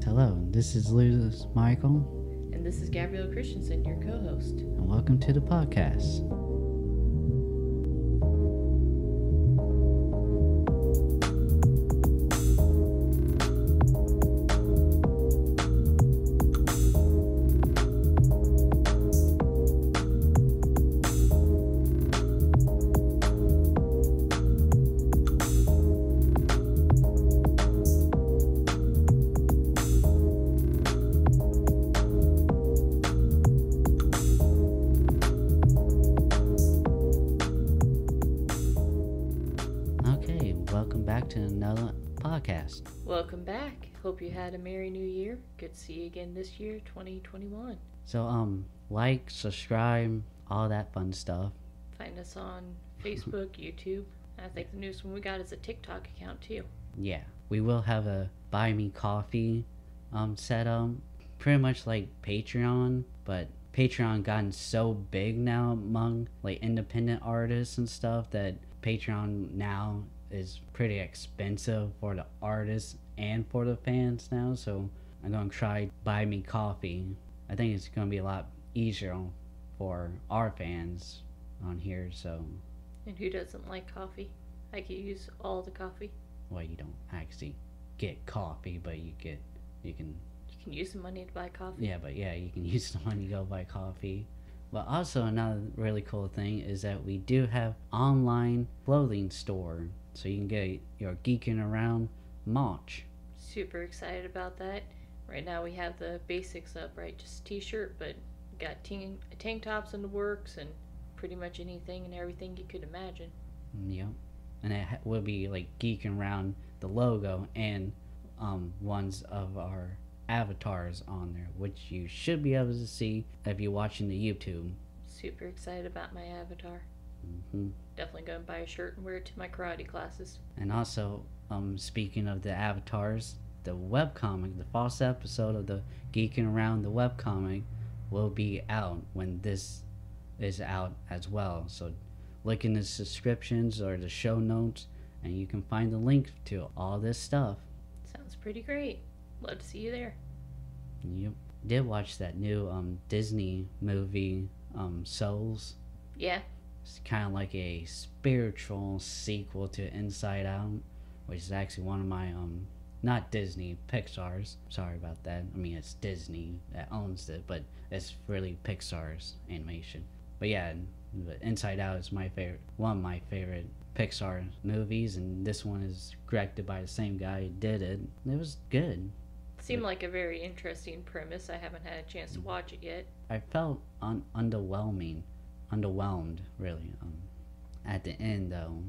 Hello, this is Louis Mihael. And this is Gabrielle Christensen, your co-host. And welcome to the podcast. Welcome back to another podcast. Welcome back. Hope you had a Merry New Year. Good to see you again this year, 2021. So, like, subscribe, all that fun stuff. Find us on Facebook, YouTube. I think the newest one we got is a TikTok account too. Yeah, we will have a Buy Me Coffee set up. Pretty much like Patreon, but Patreon gotten so big now among like independent artists and stuff that Patreon now is pretty expensive for the artists and for the fans now, so I'm gonna try Buy Me Coffee. I think it's gonna be a lot easier for our fans on here. So, and who doesn't like coffee? I could use all the coffee. Well, you don't actually get coffee, but you can use the money to buy coffee. Yeah, but you can use the money to go buy coffee. But also another really cool thing is that we do have online clothing store. So you can get your Geeking Around merch. Super excited about that. Right now we have the basics up, right? Just t-shirt, but got tank tops in the works and pretty much anything and everything you could imagine. Yep. And it will be like Geeking Around the logo and ones of our avatars on there, which you should be able to see if you're watching the YouTube. Super excited about my avatar. Mm-hmm. Definitely gonna buy a shirt and wear it to my karate classes. And also, speaking of the avatars, the webcomic, the first episode of the Geeking Around the webcomic will be out when this is out as well. So look in the subscriptions or the show notes and you can find the link to all this stuff. Sounds pretty great. Love to see you there. Yep. Did watch that new Disney movie, Souls. Yeah. It's kind of like a spiritual sequel to Inside Out, which is actually one of my, not Disney, Pixar's. Sorry about that. I mean, it's Disney that owns it, but it's really Pixar's animation. But yeah, Inside Out is one of my favorite Pixar movies, and this one is directed by the same guy who did it. It was good. Seemed like a very interesting premise. I haven't had a chance to watch it yet. I felt underwhelmed really at the end though.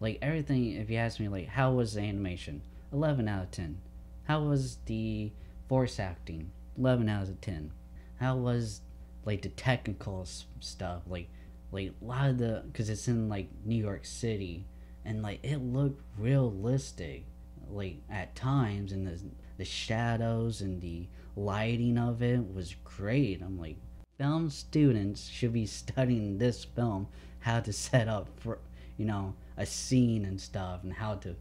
Like everything, if you ask me, like how was the animation, 11 out of 10. How was the voice acting, 11 out of 10. How was like the technical stuff, like a lot of the, because it's in like New York City and like it looked realistic like at times, and the shadows and the lighting of it was great. I'm like, film students should be studying this film, how to set up for, a scene and stuff, and how to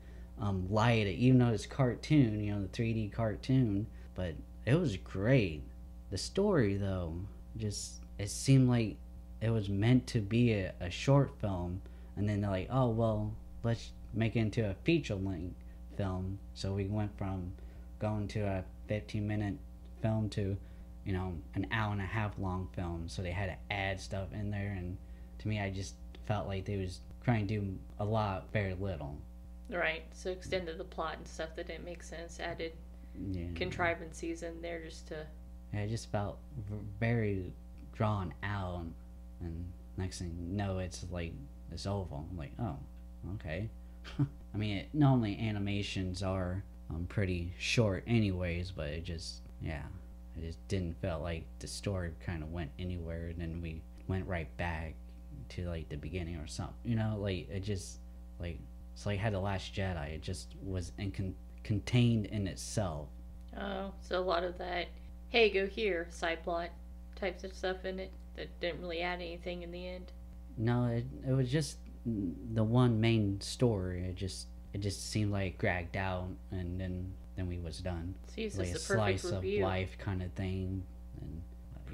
light it, even though it's cartoon, the 3D cartoon. But it was great. The story though, just, it seemed like it was meant to be a short film, and then they're like, oh well, let's make it into a feature-length film. So we went from going to a 15-minute film to an hour and a half long film, so they had to add stuff in there, and to me I just felt like they was trying to do a lot very little. Right, so extended the plot and stuff that didn't make sense, added contrivances in there just to... Yeah, it just felt very drawn out, and next thing you know, it's like it's over. I'm like, oh, okay. I mean, normally animations are pretty short anyways, but it just didn't feel like the story kind of went anywhere, and then we went right back to like the beginning or something, like it just, like, it's like had The Last Jedi. It just was contained in itself. Oh, so a lot of that, hey, go here, side plot types of stuff in it that didn't really add anything in the end. No, it was just the one main story. It just seemed like dragged out, and then then we was done. See, it's Like a just the perfect slice of review. life kind of thing, and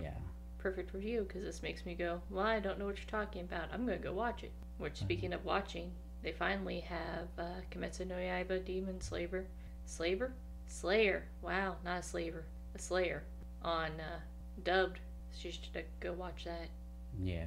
yeah. Perfect review, because this makes me go, well, I don't know what you're talking about. I'm going to go watch it. Which, speaking of watching, they finally have Kimetsu no Yaiba Demon Slayer. Wow, not a slaver. A Slayer. On dubbed. So you should go watch that. Yeah.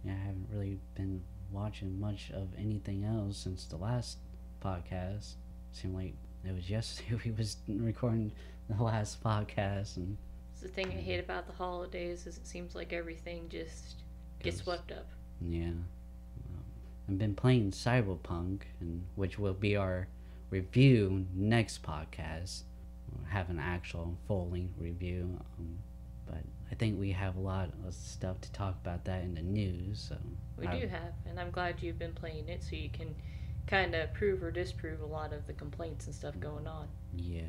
Yeah, I haven't really been watching much of anything else since the last podcast. Seemed like it was yesterday we was recording the last podcast, and It's the thing I hate about the holidays is it seems like everything just gets swept up. yeah. I've been playing Cyberpunk, and which will be our review next podcast. We'll have an actual full-length review, but I think we have a lot of stuff to talk about that in the news. So We do have, and I'm glad you've been playing it so you can kind of prove or disprove a lot of the complaints and stuff going on. Yeah,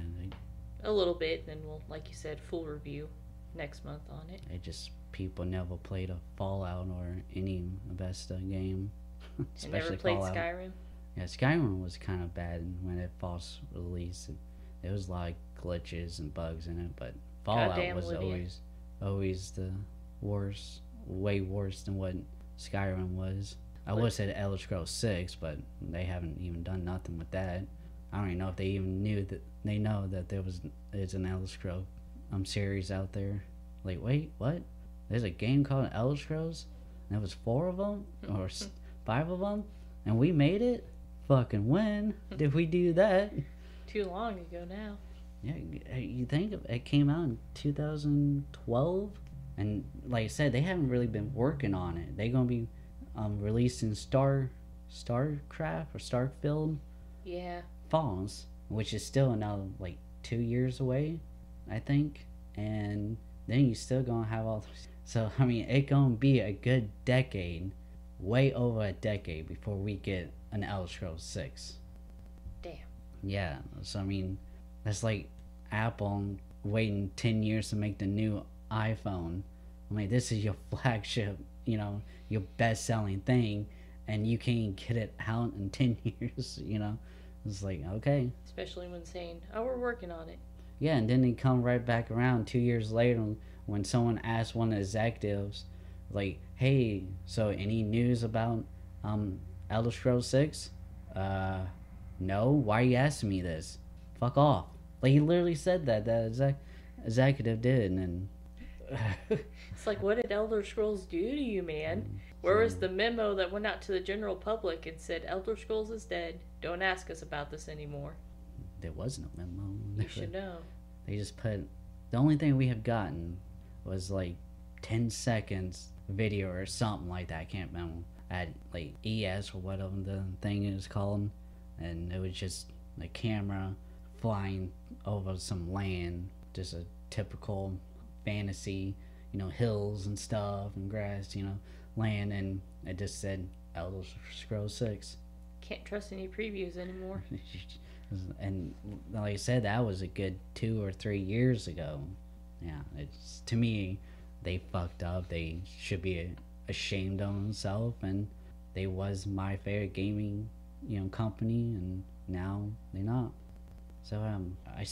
A little bit, then we'll, like you said, full review next month on it. it just people never played a Fallout or any Bethesda game. And never played Fallout. Skyrim? Yeah, Skyrim was kind of bad when it first released. There was a lot of glitches and bugs in it, but Fallout Goddamn was Lydia. always the worst, way worse than what Skyrim was. I would have said Elder Scrolls 6, but they haven't even done nothing with that. I don't even know if they even knew that they know that there's an Elder Scrolls series out there. Like, wait, what? There's a game called Elder Scrolls? And there was 4 of them? Or 5 of them? And we made it? Fucking when did we do that? Too long ago now. Yeah, you think it came out in 2012? And like I said, they haven't really been working on it. They're going to be releasing StarCraft or Starfield Yeah. Falls, which is still another like 2 years away, I think. And then you still gonna have all those. So I mean, it gonna be a good decade, way over a decade before we get an Elder Scrolls 6. Damn. Yeah, so I mean, that's like Apple waiting 10 years to make the new iPhone. I mean, this is your flagship, your best-selling thing, and you can't get it out in 10 years, It's like, okay. Especially when saying, oh, we're working on it. Yeah, and then they come right back around 2 years later when someone asks one of the executives, like, hey, so any news about Elder Scrolls 6? No, why are you asking me this? Fuck off. Like, he literally said that executive did, and then... It's like, what did Elder Scrolls do to you, man? Where was the memo that went out to the general public and said, Elder Scrolls is dead, don't ask us about this anymore? There was no memo. You should know. They just put... The only thing we have gotten was like 10 seconds video or something like that. I can't remember. At like ES or whatever the thing is called. And it was just a camera flying over some land. Just a typical fantasy, hills and stuff and grass, land. And it just said Elder Scrolls 6. Can't trust any previews anymore. And like I said, that was a good 2 or 3 years ago. Yeah, it's, to me, they fucked up. They should be ashamed of themselves, and they was my favorite gaming company, and now they're not. So I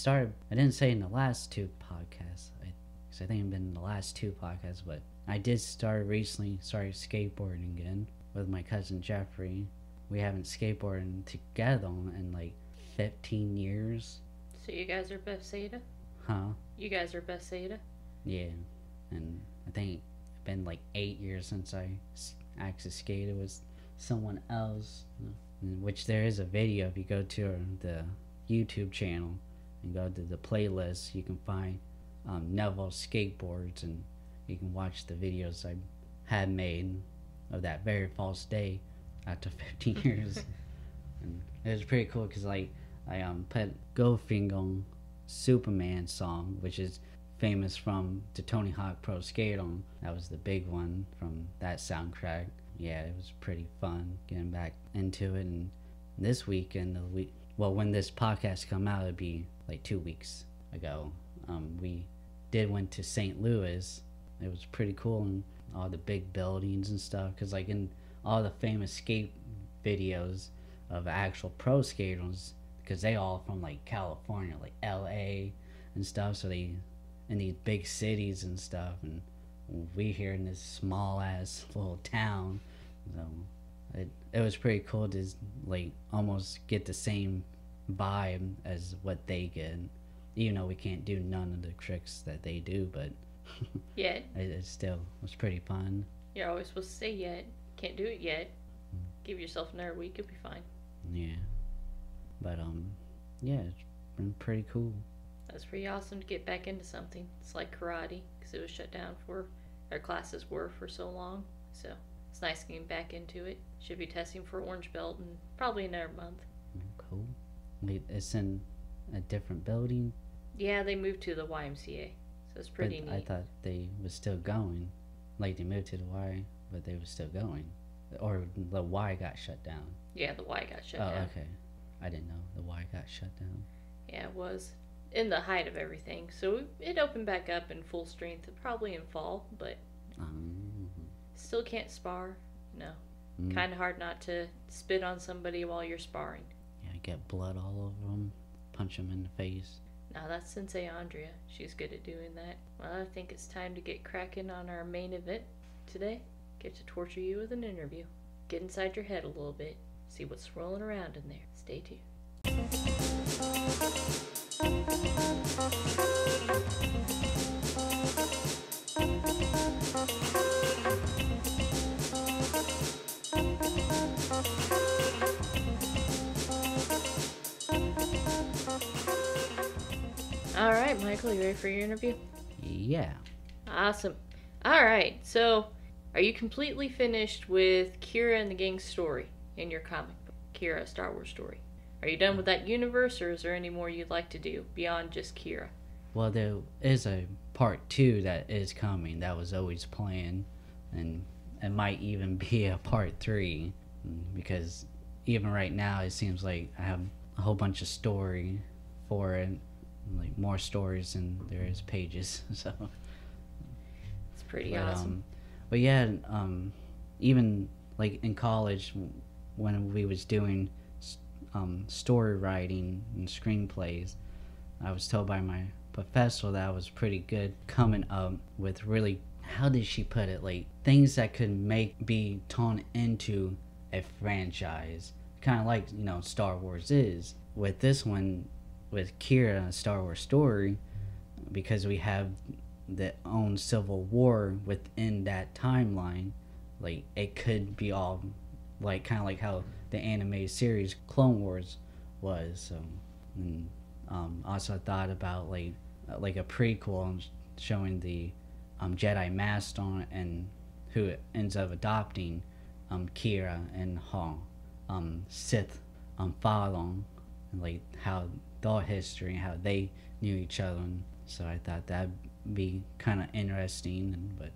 didn't say in the last 2 podcasts, because I think I've been in the last 2 podcasts, but I did recently started skateboarding again with my cousin Jeffrey. We haven't skateboarded together in like 15 years. So you guys are Bethsaida? Huh? You guys are Bethsaida? Yeah. And I think it's been like 8 years since I actually skated with someone else. Which there is a video. If you go to the YouTube channel and go to the playlist, you can find Neville skateboards, and you can watch the videos I had made of that very false day after 15 years. And it was pretty cool because I put Goldfinger Superman song, which is famous from the Tony Hawk Pro Skater. That was the big one from that soundtrack. Yeah, it was pretty fun getting back into it. And this weekend, when this podcast come out, it'd be like 2 weeks ago. We went to St. Louis. It was pretty cool, and all the big buildings and stuff. Because like in all the famous skate videos of actual pro skaters, because they all from like California, like LA and stuff, so they in these big cities and stuff, and we here in this small ass little town. So it was pretty cool to like almost get the same vibe as what they get, even though we can't do none of the tricks that they do, but Yet. it still was pretty fun. You're always supposed to say yet. Can't do it yet. Give yourself another week, you'll be fine. Yeah. But yeah, it's been pretty cool. That's pretty awesome to get back into something. It's like karate, because it was shut down for, our classes were for so long. So it's nice getting back into it. Should be testing for orange belt in probably another month. Cool. Wait, it's in a different building? Yeah, they moved to the YMCA, so it's pretty But neat. I thought they was still going. Like they moved to the Y, but they was still going. Or the Y got shut down. Yeah, the Y got shut Oh, down. okay. I didn't know the Y got shut down. Yeah, it was in the height of everything. So it opened back up in full strength, probably in fall, but still can't spar. No. Kind of hard not to spit on somebody while you're sparring. Yeah, get blood all over them. Punch them in the face. Now that's Sensei Andrea. She's good at doing that. Well, I think it's time to get cracking on our main event today. Get to torture you with an interview. Get inside your head a little bit. See what's swirling around in there. Stay tuned. Alright, Michael, you ready for your interview? Yeah. Awesome. Alright, so are you completely finished with Kira and the Gang's story in your comic book? Kira, a Star Wars story. Are you done with that universe, or is there any more you'd like to do beyond just Kira? Well, there is a part 2 that is coming. That was always planned. And it might even be a part 3. Because even right now, it seems like I have a whole bunch of story for it. Like more stories than there is pages. So it's pretty awesome. But yeah, even like in college when we was doing story writing and screenplays, I was told by my professor that I was pretty good coming up with really, how did she put it, like things that could be turned into a franchise, kind of like, you know, Star Wars is. With this one, with Kira, a Star Wars story, because we have the own civil war within that timeline, like it could be all like kind of like how the animated series Clone Wars was. So, and also thought about like a prequel showing the Jedi Master and who ends up adopting Kira and her Sith Falun, and like how their history and how they knew each other. And so I thought that'd be kind of interesting. But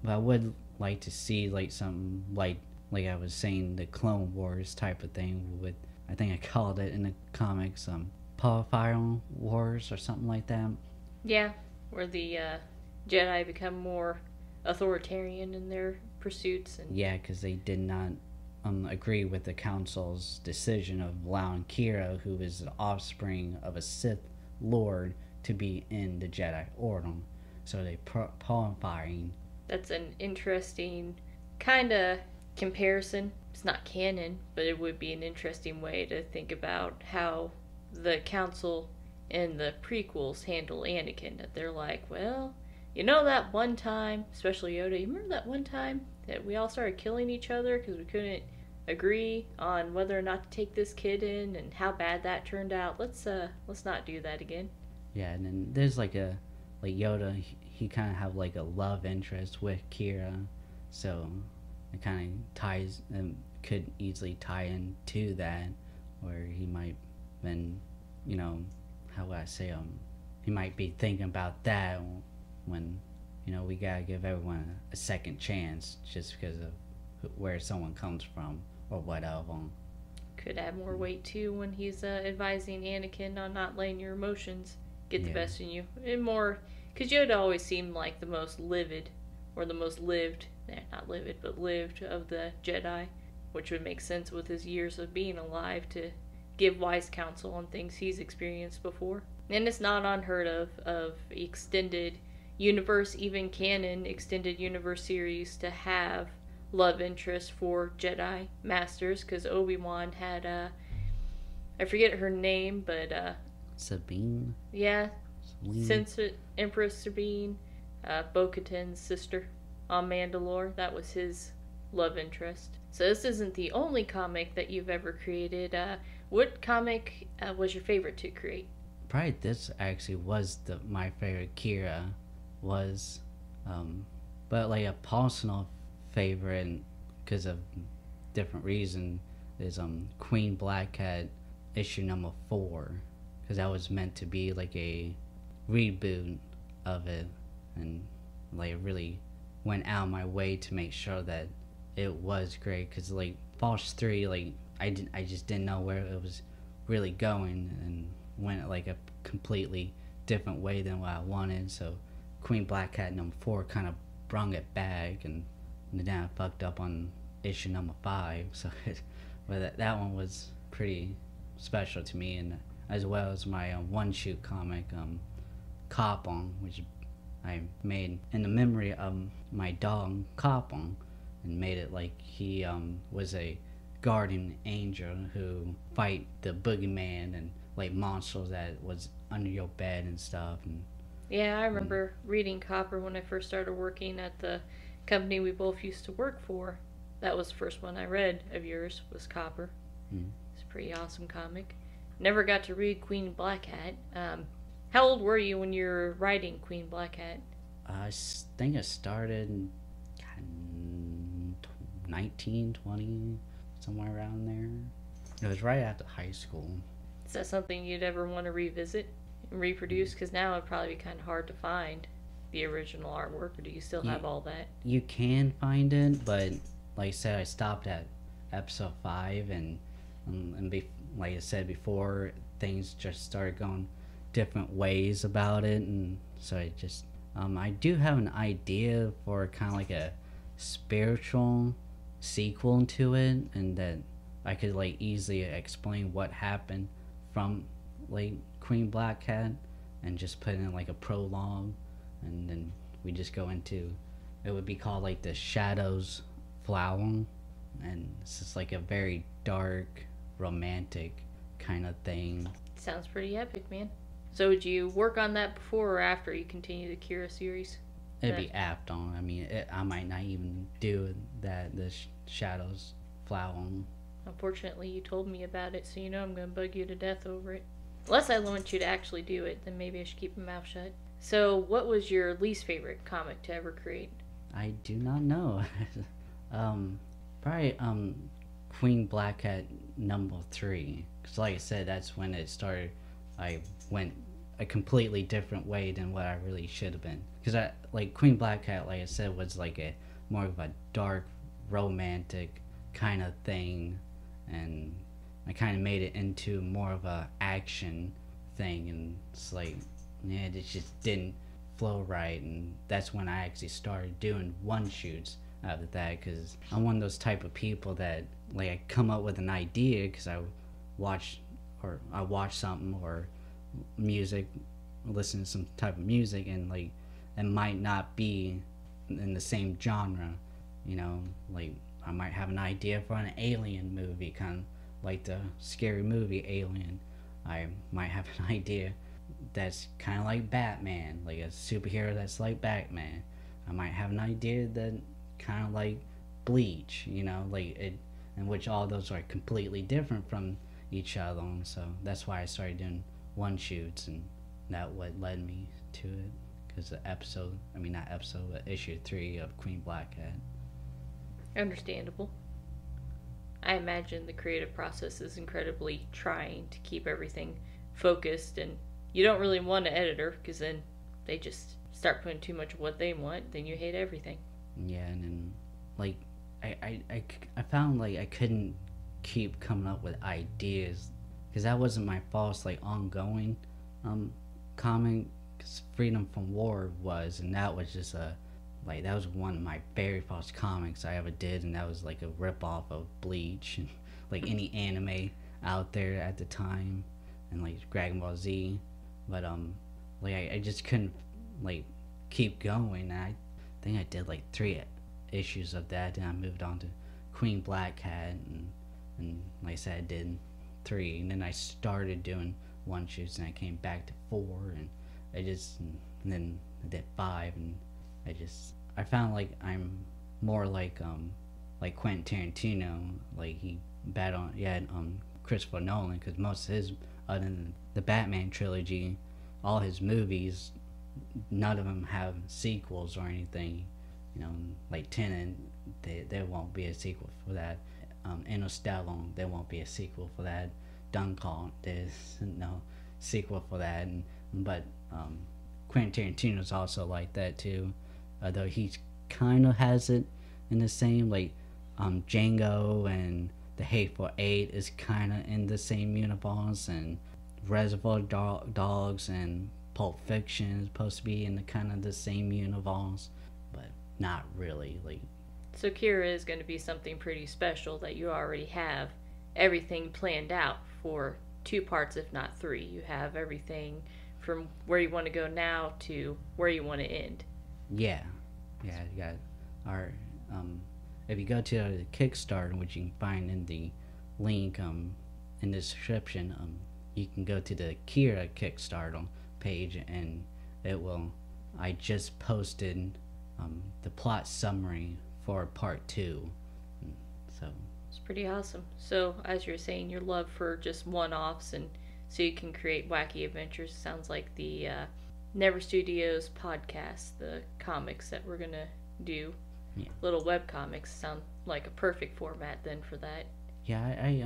I would like to see like something like I was saying, the Clone Wars type of thing with, I think I called it in the comics Fire Wars or something like that. Yeah, where the Jedi become more authoritarian in their pursuits. And yeah, because they did not agree with the council's decision of allowing Kira, who is the offspring of a Sith Lord, to be in the Jedi Order. So they firing. That's an interesting kind of comparison. It's not canon, but it would be an interesting way to think about how the council and the prequels handle Anakin. That they're like, well, you know that one time, especially Yoda, you remember that one time that we all started killing each other because we couldn't agree on whether or not to take this kid in, and how bad that turned out. Let's not do that again. Yeah, and then there's like Yoda, he kind of have like a love interest with Kira, so it kind of ties and could easily tie into that, where he might been, you know, how would I say, he might be thinking about that when, you know, we gotta give everyone a second chance just because of where someone comes from or whatever. Could add more weight too when he's advising Anakin on not letting your emotions get the best in you, and more because Yoda always seemed like the most livid, or the most lived, not livid but lived, of the Jedi, which would make sense with his years of being alive to give wise counsel on things he's experienced before. And it's not unheard of extended universe, even canon extended universe series, to have love interest for Jedi Masters, because Obi-Wan had, I forget her name, but, Sabine? yeah, Celine? Empress Sabine, Bo-Katan's sister on Mandalore, that was his love interest. So this isn't the only comic that you've ever created. What comic was your favorite to create? Probably this actually was my favorite Kira was, but like a personal favorite because of different reason is Queen Black Cat issue number 4, because that was meant to be like a reboot of it, and like really went out of my way to make sure that it was great, because like False 3, like I just didn't know where it was really going, and went like a completely different way than what I wanted. So Queen Black Cat number 4 kind of brung it back, and then I fucked up on issue number 5. So but that one was pretty special to me, and as well as my one shoot comic Copon, which I made in the memory of my dog Copon, and made it like he was a guardian angel who fight the boogeyman and like monsters that was under your bed and stuff. And yeah, I remember reading Copper when I first started working at the company we both used to work for. That was the first one I read of yours, was Copper. It's a pretty awesome comic. Never got to read Queen Black Cat. How old were you when you were writing Queen Black Cat? I think I started 19, 20, somewhere around there. It was right after high school. Is that something you'd ever want to revisit and reproduce? Because now it'd probably be kind of hard to find the original artwork, or do you still have all that? You can find it, but like I said, I stopped at episode 5, and like I said before, things just started going different ways about it, and so I just I do have an idea for kind of like a spiritual sequel to it, and that I could like easily explain what happened from like Queen Black Cat, and just put in like a prologue, and then we just go into, it would be called like the Shadows Flower, and it's just like a very dark romantic kind of thing. Sounds pretty epic, man. So would you work on that before or after you continue the Kira series? It'd be after. I mean, I might not even do that, the Shadows Flower. Unfortunately, you told me about it, so you know I'm going to bug you to death over it. Unless I want you to actually do it, then maybe I should keep my mouth shut. So what was your least favorite comic to ever create? I do not know. Probably Queen Black Cat number 3, because like I said, that's when it started. I went a completely different way than what I really should have been, because I like Queen Black Cat, like I said, was like a more of a dark romantic kind of thing, and I kind of made it into more of a action thing, and it's like, yeah, it just didn't flow right, and that's when I actually started doing one shoots after that, because I'm one of those type of people that like I come up with an idea because I watch something or music, listen to some type of music, and like it might not be in the same genre, you know, like I might have an idea for an alien movie, kind of like the scary movie Alien. I might have an idea that's kind of like Batman, like a superhero that's like Batman. I might have an idea that kind of like Bleach, you know, like it, in which all those are completely different from each other. And so that's why I started doing one shoots, and that what led me to it, because the issue 3 of Queen Black Cat. Understandable. I imagine the creative process is incredibly trying to keep everything focused, and you don't really want an editor, because then they just start putting too much of what they want, then you hate everything. Yeah, and then like I found like I couldn't keep coming up with ideas, because that wasn't my first like ongoing comic, because Freedom from War was, and that was just that was one of my very first comics I ever did, and that was like a rip off of Bleach and like any anime out there at the time, and like Dragon Ball Z, but like I just couldn't like keep going. And I think I did like 3 issues of that, and I moved on to Queen Black Cat, and like I said, I did 3, and then I started doing one shoots, and I came back to 4, and and then I did 5, and I found like I'm more like Quentin Tarantino. Like he had Christopher Nolan, because most of his, other than the Batman trilogy, all his movies, none of them have sequels or anything. You know, like Tenet, there won't be a sequel for that. Interstellar, there won't be a sequel for that. Dunkirk, there's no sequel for that. But Quentin Tarantino's also like that too, though he kind of has it in the same, like Django and The Hateful Eight is kind of in the same universe, and Reservoir Dogs and Pulp Fiction is supposed to be in the kind of the same universe, but not really. Like, so Kira is going to be something pretty special that you already have everything planned out for 2 parts, if not 3. You have everything from where you want to go now to where you want to end. Yeah, you got our if you go to the Kickstarter, which you can find in the link in the description, you can go to the Kira Kickstarter page, and it will. I just posted the plot summary for part 2, so it's pretty awesome. So as you're saying, your love for just one-offs, and so you can create wacky adventures. Sounds like the Never Studios podcast, the comics that we're gonna do. Yeah. Little webcomics sound like a perfect format then for that. Yeah, I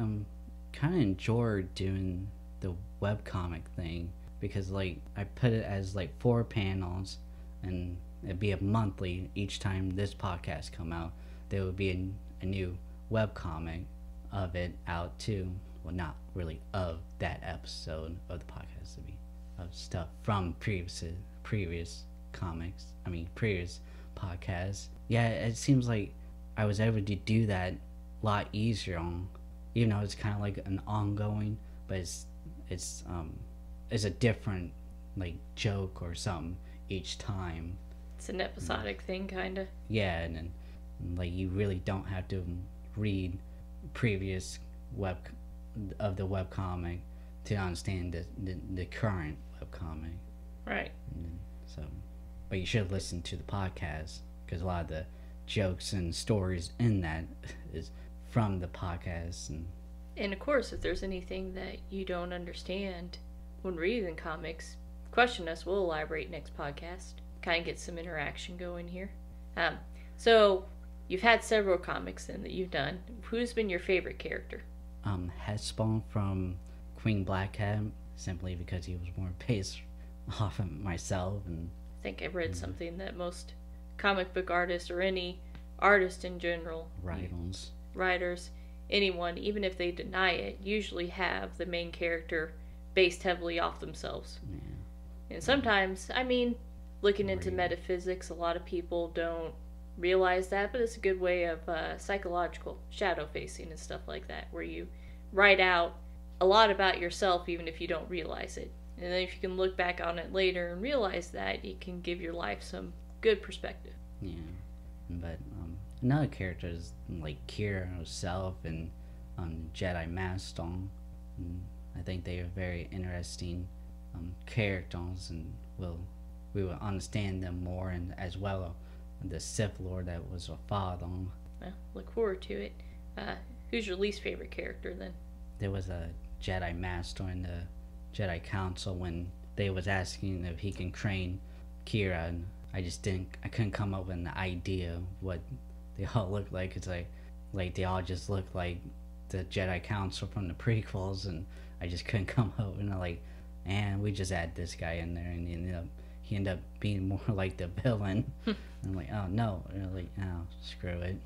kind of enjoyed doing the webcomic thing, because like I put it as like 4 panels, and it'd be a monthly. Each time this podcast come out, there would be a new webcomic of it out too. Well, not really of that episode of the podcast, to be of stuff from previous comics. I mean, previous podcasts. Yeah, it seems like I was able to do that a lot easier on, even though it's kind of like an ongoing, but it's a different like joke or something each time. It's an episodic thing, kind of. Yeah, and then like you really don't have to read previous the webcomic to understand the current webcomic. Right. So, but you should listen to the podcast, because a lot of the jokes and stories in that is from the podcast. And of course, if there's anything that you don't understand when reading comics, question us. We'll elaborate next podcast. Kind of get some interaction going here. So you've had several comics then that you've done. Who's been your favorite character? Headspawn from Queen Black Cat, simply because he was more based off of myself. And I think I read something that most comic book artists, or any artist in general, writers, anyone, even if they deny it, usually have the main character based heavily off themselves. Yeah. And sometimes, I mean, looking into metaphysics, a lot of people don't realize that, but it's a good way of psychological shadow facing and stuff like that, where you write out a lot about yourself even if you don't realize it. And then if you can look back on it later and realize that, it can give your life some good perspective. Yeah, but another character is like Kira herself and Jedi Master. I think they are very interesting characters, and we will understand them more, and as well the Sith Lord that was a father. Well, look forward to it. Who's your least favorite character then? There was a Jedi Master in the Jedi Council when they was asking if he can train Kira, and I couldn't come up with an idea of what they all look like. It's like they all just look like the Jedi Council from the prequels, and I just couldn't come up with and we just add this guy in there, and he ended up being more like the villain. I'm like, oh no, screw it,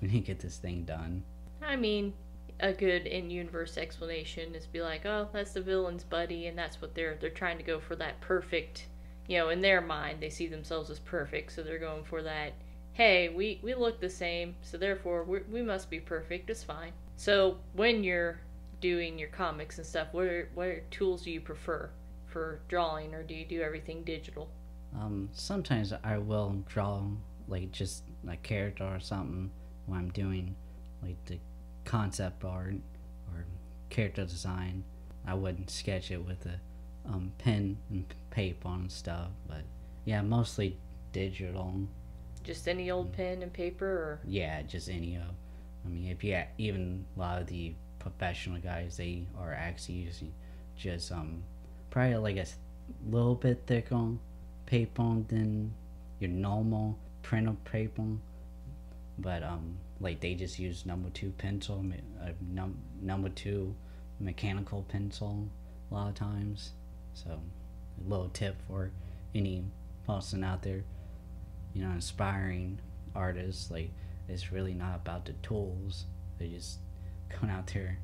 we need to get this thing done. I mean, a good in-universe explanation is be like, oh, that's the villain's buddy, and that's what they're trying to go for, that perfect, in their mind they see themselves as perfect, so they're going for that, hey, we look the same, so therefore we must be perfect, it's fine. So when you're doing your comics and stuff, what tools do you prefer for drawing, or do you do everything digital? Sometimes I will draw like just a character or something when I'm doing like the concept art or character design. I wouldn't sketch it with a pen and paper and stuff, but yeah, mostly digital. Just any old pen and paper, or Yeah, just any. I mean, if you even a lot of the professional guys, they are actually using just probably like a little bit thicker paper than your normal printer paper, but like they just use number two pencil, number two mechanical pencil a lot of times. So a little tip for any person out there, inspiring artists, like it's really not about the tools. They just going out there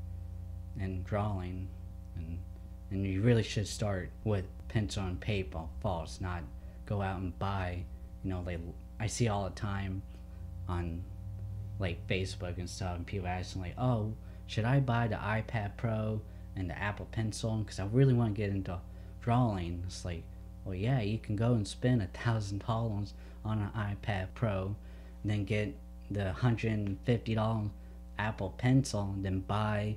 and drawing, and you really should start with pencil and paper first, not go out and buy, like I see all the time on like Facebook and stuff, and people asking like, oh, should I buy the iPad Pro and the Apple Pencil because I really want to get into drawing? It's like, well, yeah, you can go and spend $1,000 on an iPad Pro, and then get the $150 Apple Pencil, and then buy,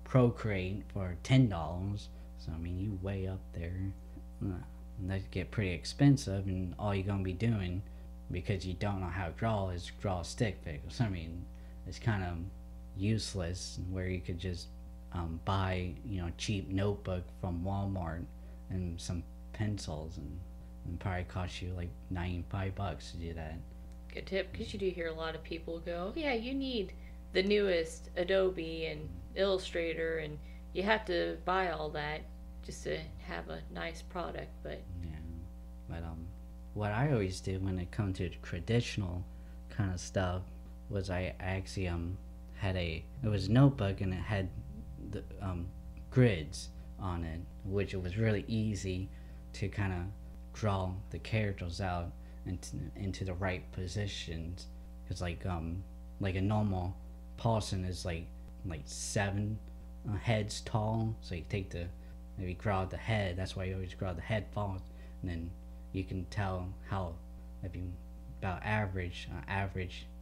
Procreate for $10. So I mean, you way up there. And that get pretty expensive, and all you're gonna be doing, because you don't know how to draw, is draw stick figures. I mean, it's kind of useless. Where you could just buy cheap notebook from Walmart and some pencils, and probably cost you like $95 to do that. good tip, because you do hear a lot of people go, oh, yeah, you need the newest Adobe and Illustrator, and you have to buy all that just to have a nice product. But Yeah, but what I always did when it comes to traditional kind of stuff was I actually had it was a notebook, and it had the grids on it, which it was really easy to kind of draw the characters out into the right positions, because like a normal person is like 7 heads tall, so you take the maybe draw the head. That's why you always draw the head first, and then you can tell how, if you about average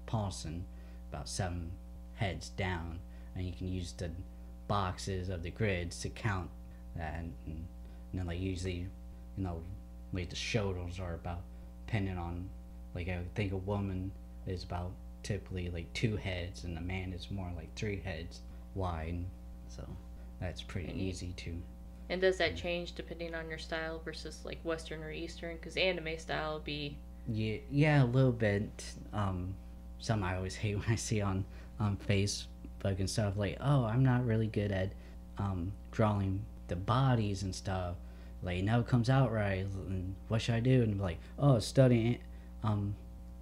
person about 7 heads down, and you can use the boxes of the grids to count that, and then like usually like the shoulders are about, depending on, like I would think a woman is about typically like 2 heads, and a man is more like 3 heads wide, so that's pretty easy to. and does that change depending on your style versus like Western or Eastern? Because anime style would be Yeah, a little bit. Some I always hate when I see on Facebook and stuff, like, oh, I'm not really good at drawing the bodies and stuff. Like, it never comes out right. And what should I do? And like, oh, study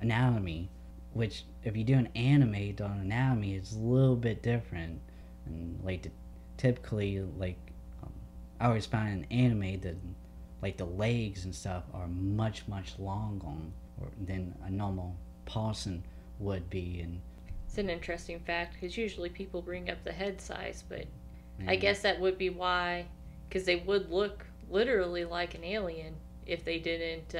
anatomy. Which, if you do an anime on anatomy, it's a little bit different. And like, typically, like, I always find in anime that like the legs and stuff are much longer than a normal person would be. And it's an interesting fact, because usually people bring up the head size, but I guess that would be why, because they would look literally like an alien if they didn't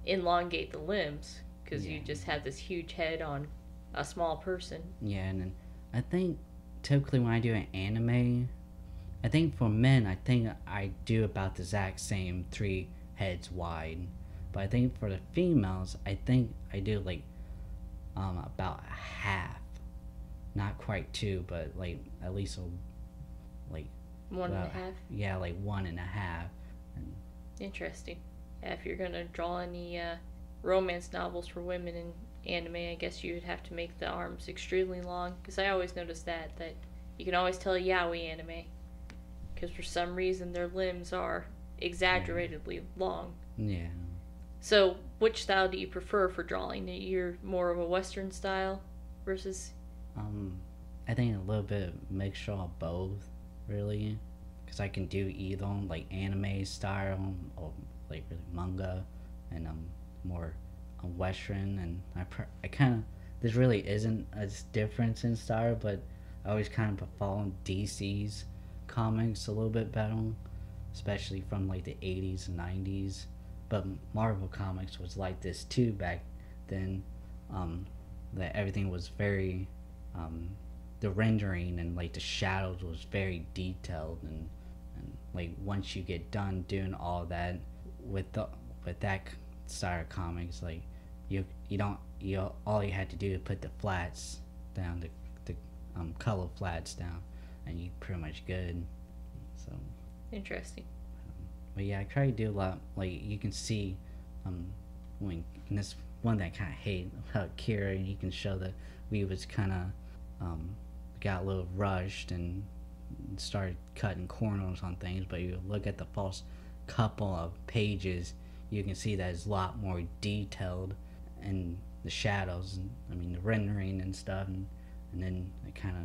elongate the limbs, because you just have this huge head on a small person. Yeah, and then I think typically when I do an anime, I think for men, I think I do about the exact same 3 heads wide. But I think for the females, I think I do like about half. Not quite 2, but like at least like 1.5. Yeah, like 1.5. And Interesting. Yeah, if you're gonna draw any romance novels for women in anime, I guess you would have to make the arms extremely long. Because I always notice that you can always tell a yaoi anime, because for some reason their limbs are exaggeratedly long. Yeah. So, which style do you prefer for drawing? You're more of a Western style versus. I think a little bit mixture of both, really, because I can do either like anime style or like really manga, and more Western, and I kind of, there really isn't a difference in style, but I always kind of been following DC's comics a little bit better, especially from like the 80s and 90s. But Marvel Comics was like this too back then. That everything was very, the rendering and like the shadows was very detailed, and like once you get done doing all that with that style of comics, like you don't you all you had to do is put the flats down, the color flats down, and you pretty much good. So Interesting. but yeah, I try to do a lot. Like you can see, when and this one that I kind of hate about Kira, and you can show that we was kind of got a little rushed and started cutting corners on things. But you look at the first couple of pages, you can see that it's a lot more detailed, and the shadows, and I mean the rendering and stuff, and then it kind of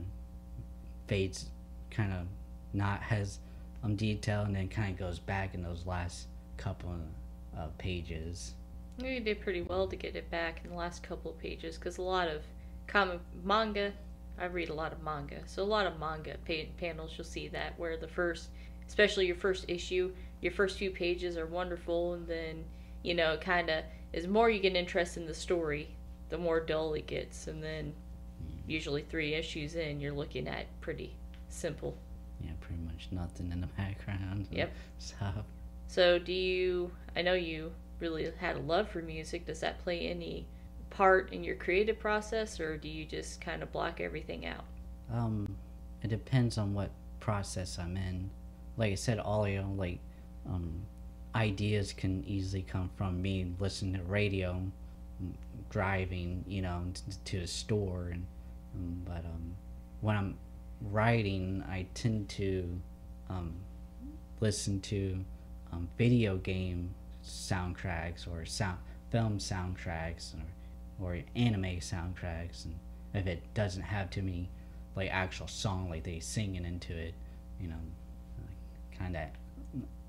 fades, kind of not has detail, and then kind of goes back in those last couple of pages. You did pretty well to get it back in the last couple of pages, because a lot of comic manga, I read a lot of manga, so a lot of manga panels you'll see that where the first, especially your first issue, your first few pages are wonderful, and then it kind of as more you get interested in the story, the more dull it gets, and then usually 3 issues in, you're looking at pretty simple. Yeah, pretty much nothing in the background. Yep. Stuff. So I know you really had a love for music. Does that play any part in your creative process, or do you just kind of block everything out? It depends on what process I'm in. Like I said earlier, like ideas can easily come from me listening to radio, driving, to a store, and but when I'm writing, I tend to listen to video game soundtracks, or film soundtracks, or anime soundtracks, and if it doesn't have too many like actual song, like they singing into it, kind of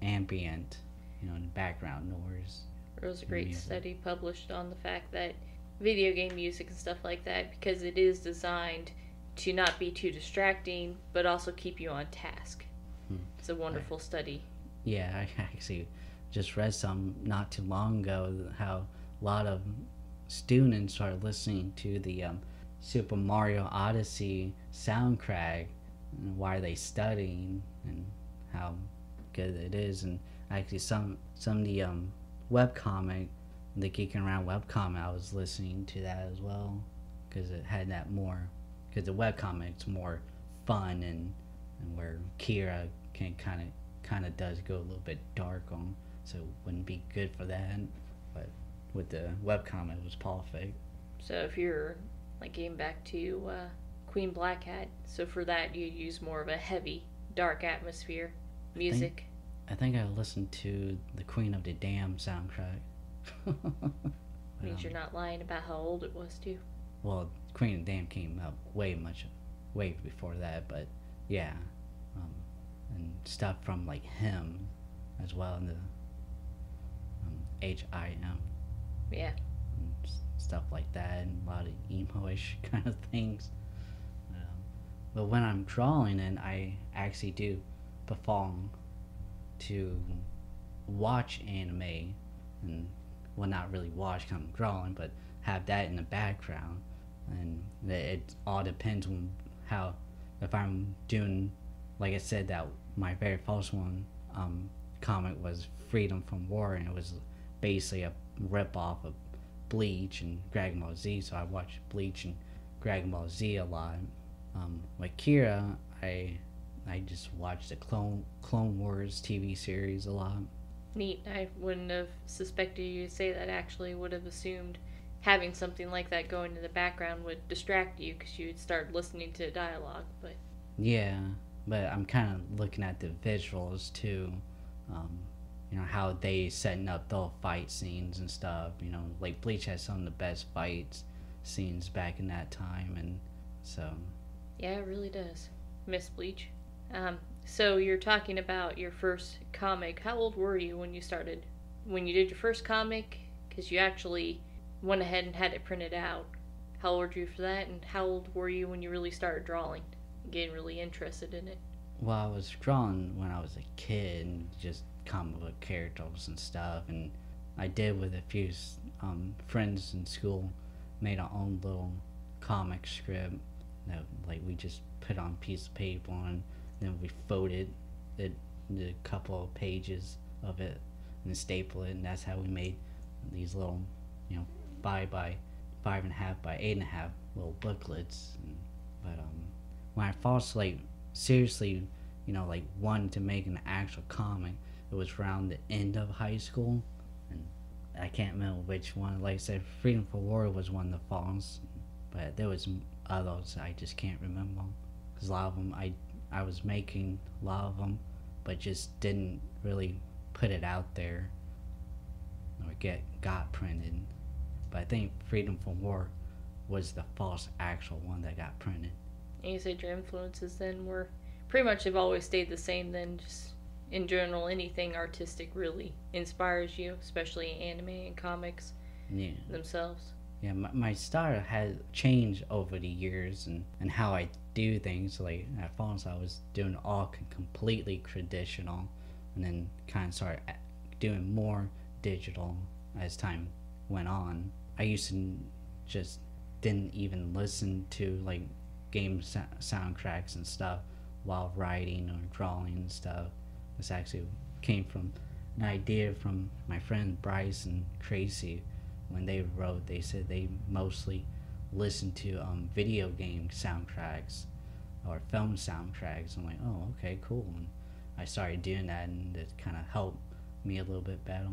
ambient, in the background noise. There was a great study published on the fact that video game music and stuff like that, because it is designed to not be too distracting, but also keep you on task. It's a wonderful study. Yeah, I actually just read some not too long ago how a lot of students are listening to the Super Mario Odyssey soundtrack, and why are they studying, and how good it is. And actually some of the webcomic, the Geeking Around webcomic, I was listening to that as well, because it had that more, because the webcomic's more fun, and where Kira can kind of does go a little bit dark on, so it wouldn't be good for that. But with the webcomic, it was perfect. So if you're like getting back to Queen Black Hat, so for that you use more of a heavy, dark atmosphere music. I think I listened to the Queen of the Dam soundtrack. Means you're not lying about how old it was too. Well, Queen of the Dam came out way before that, but yeah, and stuff from like Him as well, in the HIM. Yeah. And stuff like that, and a lot of emo-ish kind of things. But when I'm drawing, and I actually do perform to watch anime, and well, not really watch, kind of drawing, but have that in the background, and it all depends on how, if I'm doing, like I said, that my very first one comic was Freedom from War, and it was basically a rip off of Bleach and Dragon Ball Z, so I watched Bleach and Dragon Ball Z a lot. With Kira, I just watched the Clone Wars TV series a lot. Neat. I wouldn't have suspected you to say that. Actually, would have assumed having something like that going in the background would distract you, because you would start listening to dialogue. But yeah, but I'm kind of looking at the visuals too. How they setting up the fight scenes and stuff. Like Bleach has some of the best fights scenes back in that time, and so. Yeah, it really does. Miss Bleach. So you're talking about your first comic. How old were you when you did your first comic? Because you actually went ahead and had it printed out. How old were you for that, and how old were you when you really started drawing? getting really interested in it? Well, I was drawing when I was a kid, and just comic book characters and stuff, and I did with a few friends in school, made our own little comic script that like we just put on a piece of paper and then we folded it into a couple of pages of it and staple it, and that's how we made these little, 5 by 5.5 by 8.5 little booklets. But when I first like seriously, like wanted to make an actual comic, it was around the end of high school, and I can't remember which one. Like I said, Freedom for War was one of the falls, but there was others I just can't remember. Because a lot of them I was making a lot of them, but just didn't really put it out there or got printed. But I think Freedom for War was the first actual one that got printed. And you said your influences then were pretty much have always stayed the same then, just in general, anything artistic really inspires you, especially anime and comics themselves. Yeah, my style had changed over the years, and how I do things. Like at first I was doing all completely traditional, and then kind of started doing more digital as time went on. I used to just didn't even listen to like game soundtracks and stuff while writing or drawing and stuff. This actually came from an idea from my friend Bryce and Tracy. When they wrote, they said they mostly listened to video game soundtracks or film soundtracks. I'm like, oh, okay, cool. And I started doing that, and it kind of helped me a little bit better.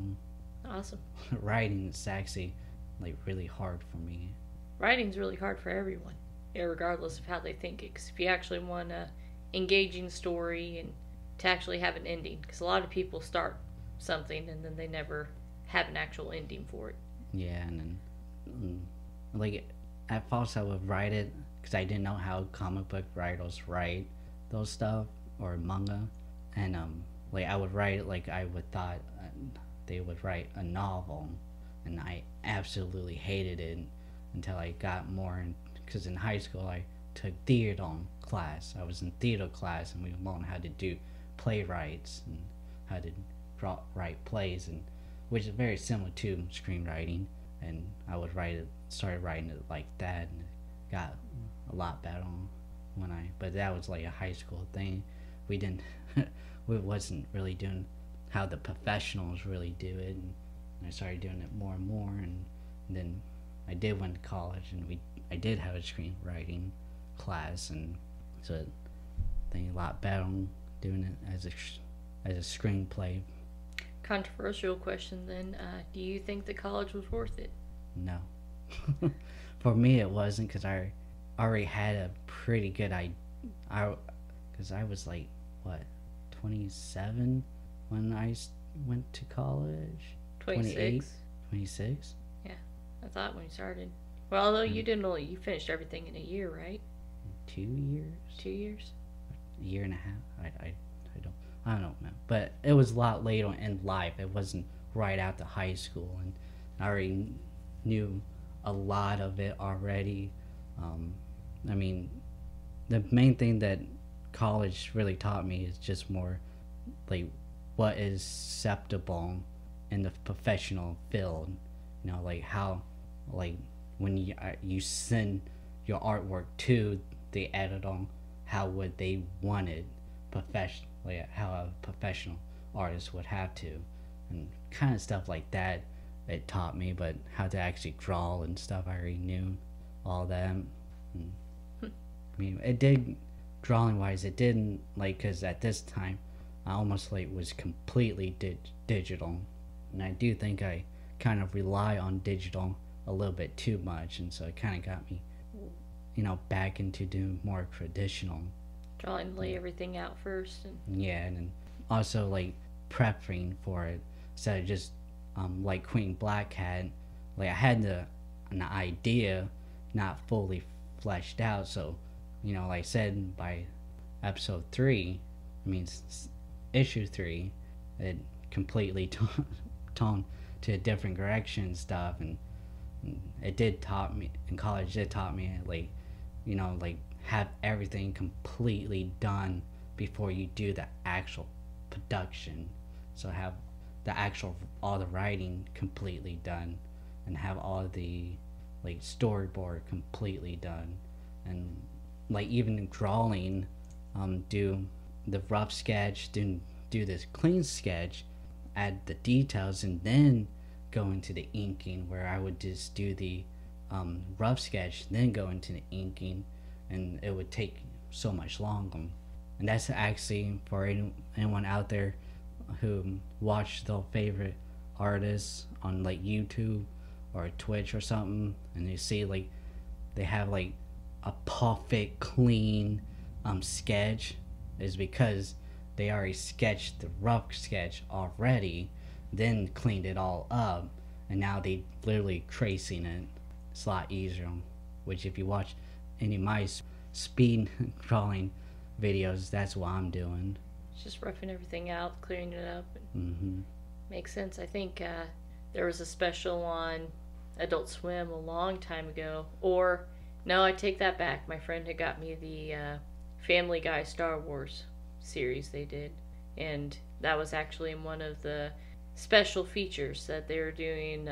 Awesome. Writing is actually like really hard for me. Writing's really hard for everyone, regardless of how they think it. 'Cause if you actually want a engaging story and to actually have an ending, because a lot of people start something and then they never have an actual ending for it. Yeah, and then like at first I would write it because I didn't know how comic book writers write those stuff or manga, and like I would write like I would thought they would write a novel, and I absolutely hated it until I got more. Because in high school I took theater class. I was in theater class, and we learned how to do playwrights and how to write plays, and which is very similar to screenwriting. And I would started writing it like that, and it got a lot better but that was like a high school thing. We wasn't really doing how the professionals really do it, and I started doing it more and more, and then I did went to college, and I did have a screenwriting class, and so I think a lot better doing it as a screenplay. Controversial question then. Do you think that college was worth it? No. For me it wasn't, because I already had a pretty good idea. Because I was like, what, 27 when I went to college? 26. 26? Yeah, I thought when you started. Well, although you finished everything in a year, right? 2 years? 2 years? A year and a half? I don't know, man. But it was a lot later in life. It wasn't right after high school, and I already knew a lot of it already. I mean, the main thing that college really taught me is just more like what is acceptable in the professional field. Like how, like when you send your artwork to the editor, how would they want it like how a professional artist would have to, and kind of stuff like that it taught me. But how to actually draw and stuff, I already knew all that. I mean, it did, drawing wise, it didn't, like, because at this time I almost like was completely digital, and I do think I kind of rely on digital a little bit too much, and so it kind of got me back into doing more traditional Drawing, lay everything out first. And then also like prepping for it, instead of just like Queen Black had, like I had an idea not fully fleshed out. So like I said, by episode 3, issue 3, it completely turned to a different direction and stuff, and it did taught me in college. It taught me like like have everything completely done before you do the actual production. So have the actual all the writing completely done, and have all the like storyboard completely done, and like even drawing, do the rough sketch, do this clean sketch, add the details, and then go into the inking, where I would just do the rough sketch, then go into the inking, and it would take so much longer. And that's actually for anyone out there who watch their favorite artists on like YouTube or Twitch or something, and you see like they have like a perfect clean sketch, is because they already sketched the rough sketch already, then cleaned it all up, and now they literally tracing it. It's a lot easier. Which if you watch any of my speed drawing videos, that's what I'm doing. Just roughing everything out, clearing it up. Mm-hmm. Makes sense. I think there was a special on Adult Swim a long time ago. Or, no, I take that back. My friend had got me the Family Guy Star Wars series they did. And that was actually in one of the special features that they were doing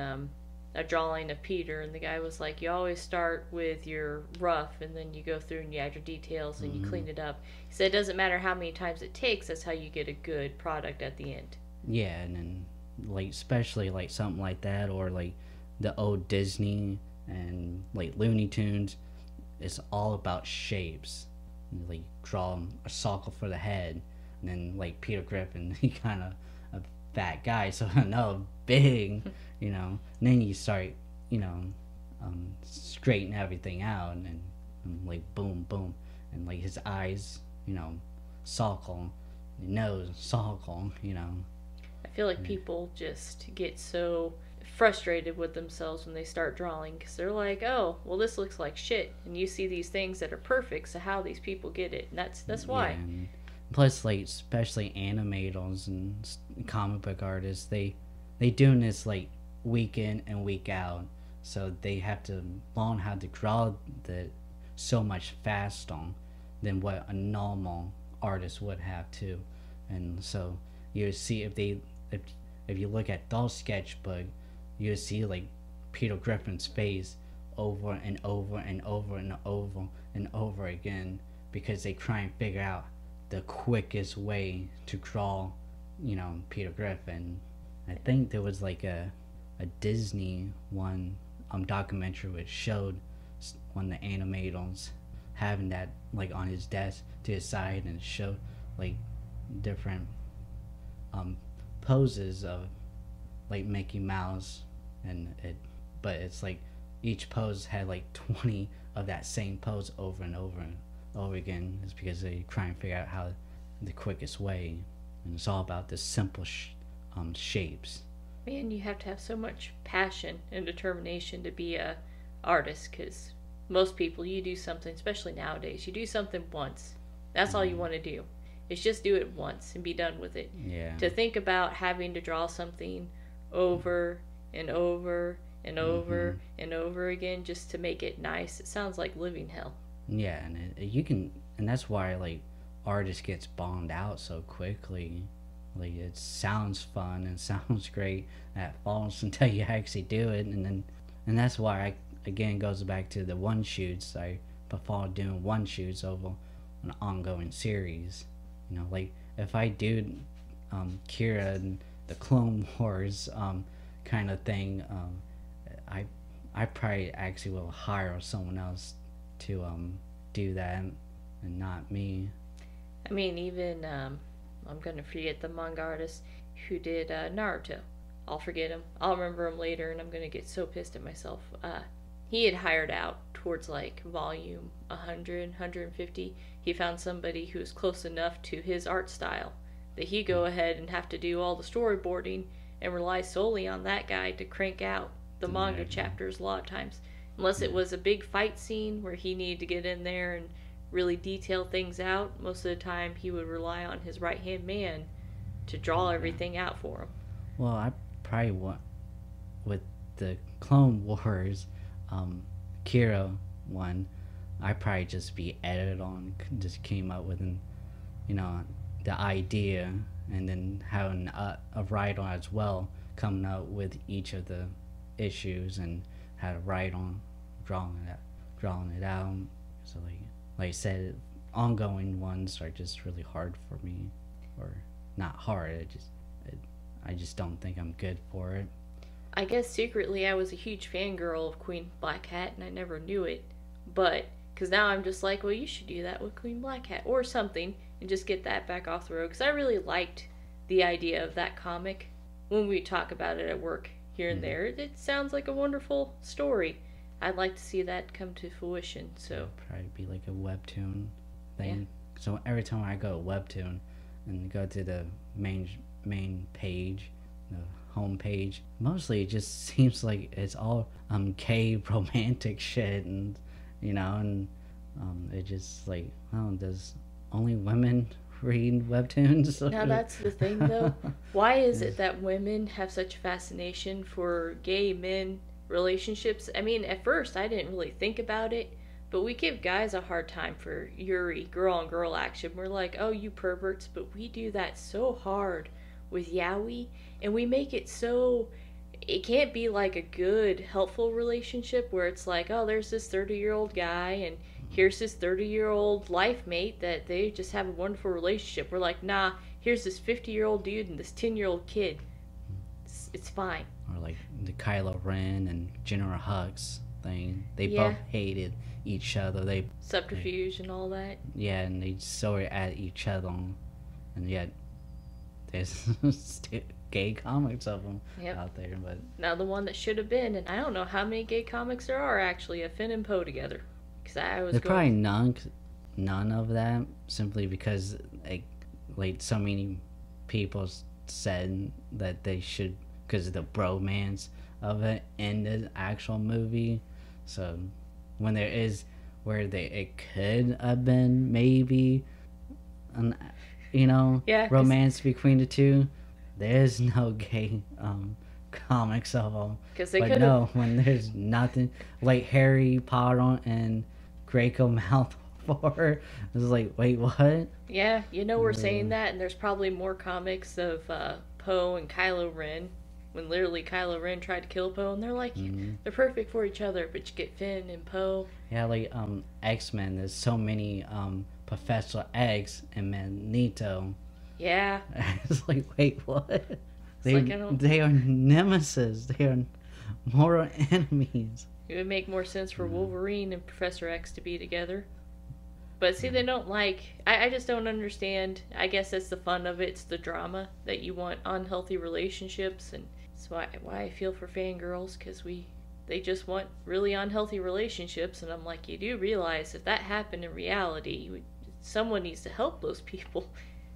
a drawing of Peter. And the guy was like, you always start with your rough, and then you go through and you add your details and you clean it up. He said it doesn't matter how many times it takes, that's how you get a good product at the end. Yeah, and then like especially like something like that, or like the old Disney and like Looney Tunes, it's all about shapes. You, like draw a circle for the head, and then like Peter Griffin, he kind of a fat guy, so no big, and then you start, straighten everything out, and like boom, boom, and like his eyes, circle, nose, circle, I feel like people just get so frustrated with themselves when they start drawing, because they're like, oh, well, this looks like shit, and you see these things that are perfect, so how these people get it, and that's why. Yeah, and plus, like, especially animators and comic book artists, they doing this like week in and week out, so they have to learn how to draw the so much faster than what a normal artist would have to. And so you see, if you look at those sketchbook, you see like Peter Griffin's face over and over and over and over and over again, because they try and figure out the quickest way to draw, Peter Griffin. I think there was like a Disney one documentary which showed one of the animators having that like on his desk to his side, and it showed like different poses of like Mickey Mouse, but it's like each pose had like 20 of that same pose over and over and over again. It's because they try and figure out how the quickest way, and it's all about the simple shapes. Man, you have to have so much passion and determination to be a artist, because most people, you do something, especially nowadays, you do something once. That's all you want to do. It's just do it once and be done with it. Yeah. To think about having to draw something over and over and over and over again just to make it nice, it sounds like living hell. Yeah, and that's why like artists gets bombed out so quickly. Like it sounds fun and sounds great at first until you actually do it, and that's why again goes back to the one shoots. I prefer doing one shoots over an ongoing series. Like if I do Kira and the Clone Wars kind of thing, I probably actually will hire someone else to do that, and not me. I mean, even I'm gonna forget the manga artist who did Naruto. I'll forget him. I'll remember him later, and I'm gonna get so pissed at myself. He had hired out towards like volume 100, 150. He found somebody who was close enough to his art style that he go ahead and have to do all the storyboarding and rely solely on that guy to crank out the manga chapters a lot of times. Unless it was a big fight scene where he needed to get in there and really detail things out, most of the time he would rely on his right-hand man to draw everything out for him. Well, I probably want, with the Clone Wars Kira one, I probably just be edited on, just came up with the idea, and then having a writer as well coming up with each of the issues and how to write on drawing it out. So like I said, ongoing ones are just really hard for me, or not hard. I just don't think I'm good for it. I guess secretly I was a huge fangirl of Queen Black Hat and I never knew it. But, because now I'm just like, well, you should do that with Queen Black Hat or something and just get that back off the road. Because I really liked the idea of that comic. When we talk about it at work here and there, it sounds like a wonderful story. I'd like to see that come to fruition. So probably be like a webtoon thing. Yeah. So every time I go to webtoon and go to the main page, the home page, mostly it just seems like it's all gay romantic shit, and it just like, oh, does only women read webtoons? Now that's the thing though. Why is it that women have such fascination for gay men relationships? I mean, at first I didn't really think about it, but we give guys a hard time for Yuri girl on girl action. We're like, oh, you perverts, but we do that so hard with yaoi, and we make it so it can't be like a good helpful relationship where it's like, oh, there's this 30-year-old guy and here's this 30-year-old life mate that they just have a wonderful relationship. We're like, nah, here's this 50-year-old dude and this 10-year-old kid. It's fine. Or like the Kylo Ren and General Hux thing. They Yeah. both hated each other. Subterfuge and all that. Yeah, and they saw it at each other, and yet there's gay comics of them Yep. out there. But Now the one that should have been, and I don't know how many gay comics there are actually, of Finn and Poe together. Because I was there's going... probably none of that, simply because like so many people said that they should, because of the bromance of it in the actual movie. So when there is where it could have been maybe an Yeah, 'cause- romance between the two, there's no gay comics of them. Because they But could have... no, when there's nothing, like Harry Potter and Draco Malfoy, it's like, wait, what? Yeah, we're saying that, and there's probably more comics of Poe and Kylo Ren, when literally Kylo Ren tried to kill Poe, and they're like, they're perfect for each other, but you get Finn and Poe. Yeah, like X-Men, there's so many Professor X and Magneto. Yeah, It's like, wait, what? like, I don't... They are nemesis. They are mortal enemies. It would make more sense for Wolverine and Professor X to be together. But see, they don't like... I just don't understand. I guess that's the fun of it. It's the drama that you want unhealthy relationships. And that's why I feel for fangirls, because they just want really unhealthy relationships. And I'm like, you do realize if that happened in reality, someone needs to help those people.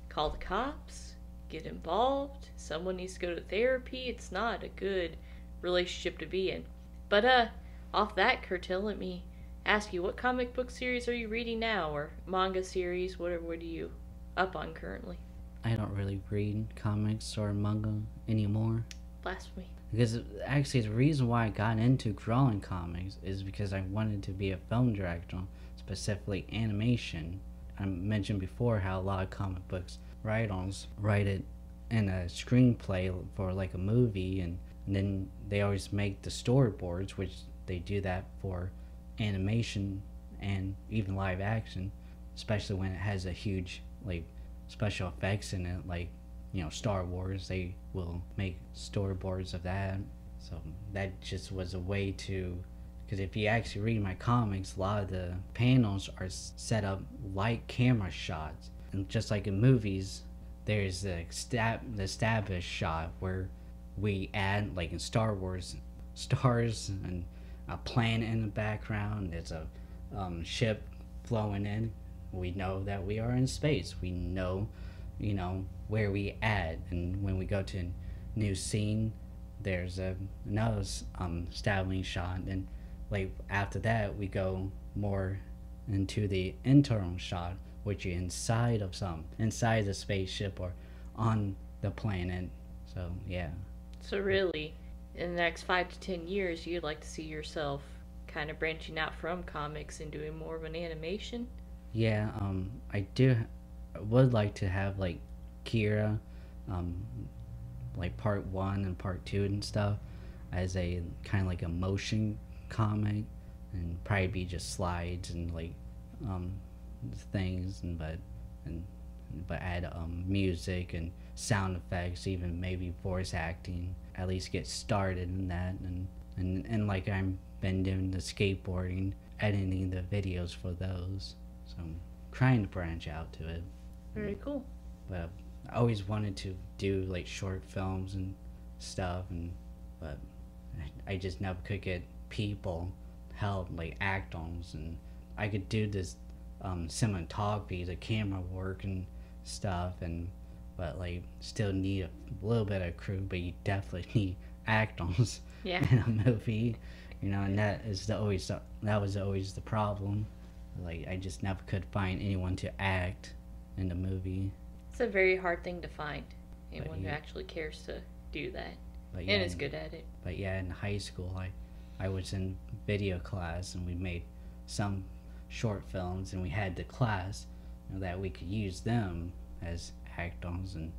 Call the cops. Get involved. Someone needs to go to therapy. It's not a good relationship to be in. But, off that, Curtil, let me ask you, what comic book series are you reading now, or manga series? What are you up on currently? I don't really read comics or manga anymore. Blasphemy. Because actually the reason why I got into drawing comics is because I wanted to be a film director, specifically animation. I mentioned before how a lot of comic books write-ons write it in a screenplay for like a movie, and then they always make the storyboards, which they do that for animation and even live action, especially when it has a huge like special effects in it, like Star Wars. They will make storyboards of that. So that just was a way to, because if you actually read my comics, a lot of the panels are set up like camera shots, and just like in movies, there's the established shot where we add, like in Star Wars, stars and a planet in the background. There's a ship flowing in. We know that we are in space. We know, where we at. And when we go to a new scene, there's another establishing shot. And like after that, we go more into the internal shot, which is inside the spaceship or on the planet. So yeah. So really, in the next 5 to 10 years, you'd like to see yourself kind of branching out from comics and doing more of an animation? Yeah, I would like to have like Kira, um, like part one and part two and stuff, as a kind of like a motion comic, and probably be just slides and like um, things, and but add music and sound effects, even maybe voice acting. At least get started in that, and like I've been doing the skateboarding, editing the videos for those. So I'm trying to branch out to it. Very cool. But I always wanted to do like short films and stuff, and but I just never could get people help like actors, and I could do this cinematography, the camera work and stuff, and but like still need a little bit of crew, but you definitely need actors Yeah. in a movie, and that was always the problem. Like I just never could find anyone to act in the movie. It's a very hard thing to find. Anyone who yeah. actually cares to do that. But And is good at it. But yeah, in high school, I was in video class, and we made some short films, and we had the class that we could use them as actors. And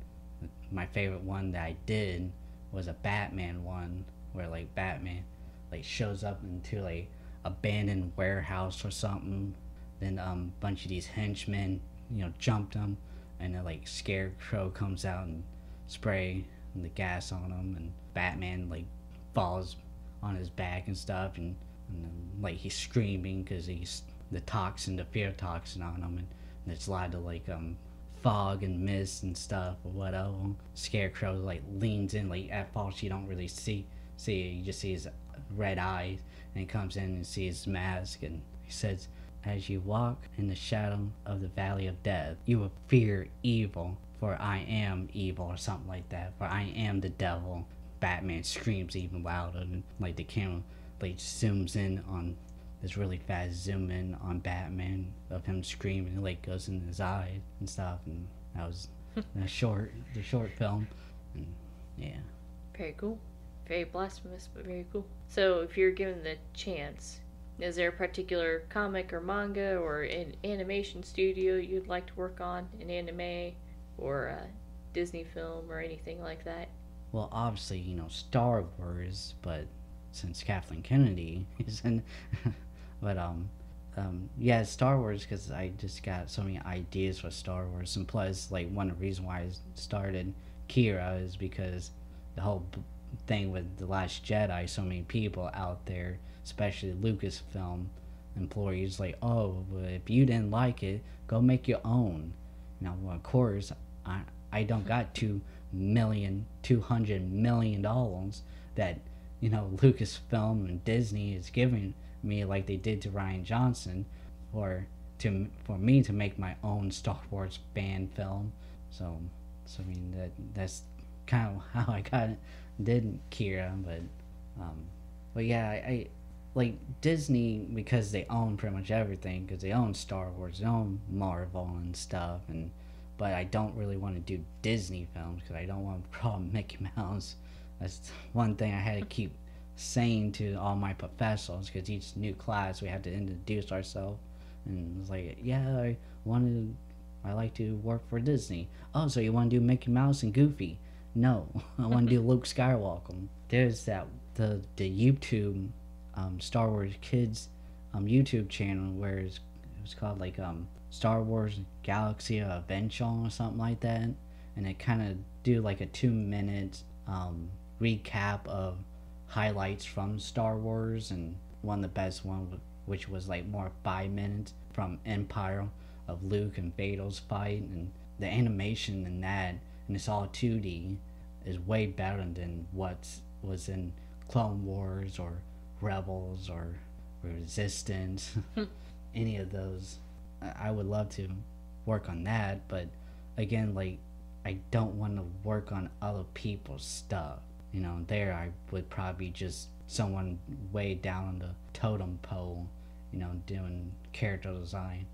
my favorite one that I did was a Batman one, where like Batman like shows up into like abandoned warehouse or something. Then bunch of these henchmen jumped him, and then like Scarecrow comes out and spray the gas on him, and Batman like falls on his back and stuff, and then, like he's screaming because he's the toxin, the fear toxin on him, and there's a lot of like fog and mist and stuff or whatever. Scarecrow like leans in, like at first you don't really see it, you just see his red eyes, and he comes in and sees his mask, and he says, "As you walk in the shadow of the valley of death, you will fear evil, for I am evil," or something like that. "For I am the devil." Batman screams even louder, and like the camera like zooms in on this really fast zoom in on Batman of him screaming, and like goes in his eyes and stuff, and that was the short film, and yeah. Very cool. Very blasphemous, but very cool. So, if you're given the chance, is there a particular comic or manga or an animation studio you'd like to work on, an anime or a Disney film or anything like that? Well, obviously, Star Wars, but since Kathleen Kennedy is in, but yeah, Star Wars, because I just got so many ideas for Star Wars, and plus, like, one of the reasons why I started Kira is because the whole thing with The Last Jedi, so many people out there, especially Lucasfilm employees, like, "Oh, well, if you didn't like it, go make your own." Now, well, of course, I don't got $200 million that Lucasfilm and Disney is giving me, like they did to Rian Johnson, for me to make my own Star Wars fan film. So I mean that's kind of how I did Kira, but yeah, I like Disney because they own pretty much everything, because they own Star Wars, they own Marvel and stuff, but I don't really want to do Disney films because I don't want to problem Mickey Mouse. That's one thing I had to keep saying to all my professors, because each new class we had to introduce ourselves, and it was like, yeah, I like to work for Disney. "Oh, so you want to do Mickey Mouse and Goofy?" "No, I want to do Luke Skywalker." There's the YouTube Star Wars Kids YouTube channel where it was called like Star Wars Galaxy Adventure or something like that, and it kind of do like a 2-minute recap of highlights from Star Wars, and one of the best one which was like more 5 minutes from Empire of Luke and Vader's fight, and the animation in that, and it's all 2D, is way better than what was in Clone Wars or Rebels or Resistance. Any of those, I would love to work on that, but again, like, I don't want to work on other people's stuff. There I would probably just someone way down on the totem pole, doing character design,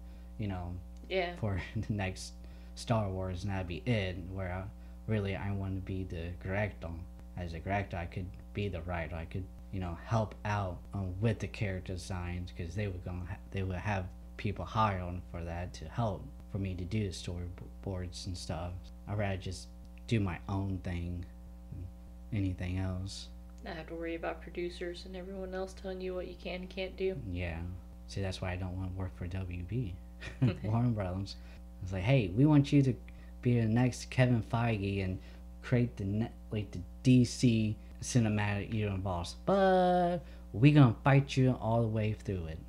Yeah. for the next Star Wars, and that'd be it. Where I want to be the director. As a director, I could be the writer, I could help out with the character designs, because they would have people hired on for that to help for me to do the storyboards and stuff. I'd rather just do my own thing than anything else. Not have to worry about producers and everyone else telling you what you can and can't do. Yeah. See, that's why I don't want to work for WB. Warner Brothers. It's like, hey, we want you to be the next Kevin Feige and create the DC cinematic universe, but we gonna fight you all the way through it.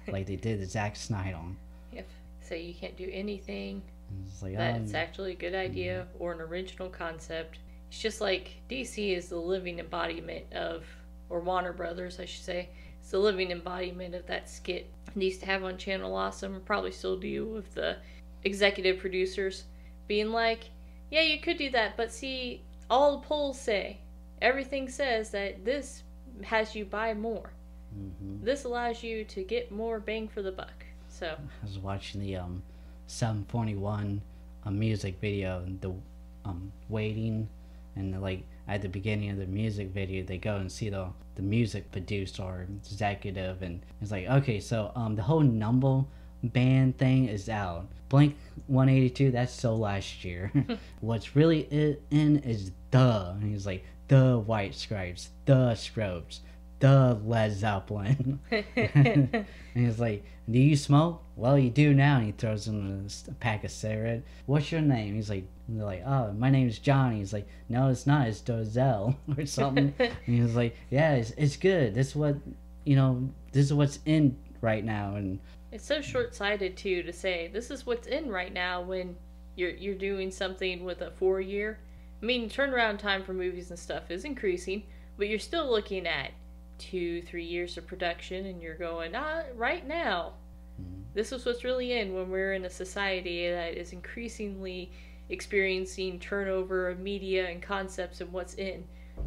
Like they did the Zack Snyder on. Yep. So you can't do anything It's like, that's actually a good idea or an original concept. It's just like DC is the living embodiment of, or Warner Brothers, I should say, it's the living embodiment of that skit they used to have on Channel Awesome, and probably still do, with the executive producers being like, yeah, you could do that, but see, all the polls say, everything says that this has you buy more. Mm-hmm. This allows you to get more bang for the buck. So I was watching the 741 music video, and the waiting, and like at the beginning of the music video they go and see the music producer or executive, and it's like, okay, so the whole number band thing is out. Blink 182, that's so last year. What's really in is and he's like, the White Stripes, the Strokes, the Led Zeppelin. And he's like, do you smoke? Well, you do now. And he throws him a pack of cigarette. What's your name? He's like, they're like, oh, my name's Johnny. He's like, no, it's not, it's Dozell or something. And he was like, yeah, it's good. This is what, this is what's in right now. And it's so short-sighted too to say this is what's in right now when you're doing something with a 4-year. I mean, turnaround time for movies and stuff is increasing, but you're still looking at 2-3 years of production, and you're going, right now, this is what's really in, when we're in a society that is increasingly experiencing turnover of media and concepts and what's in.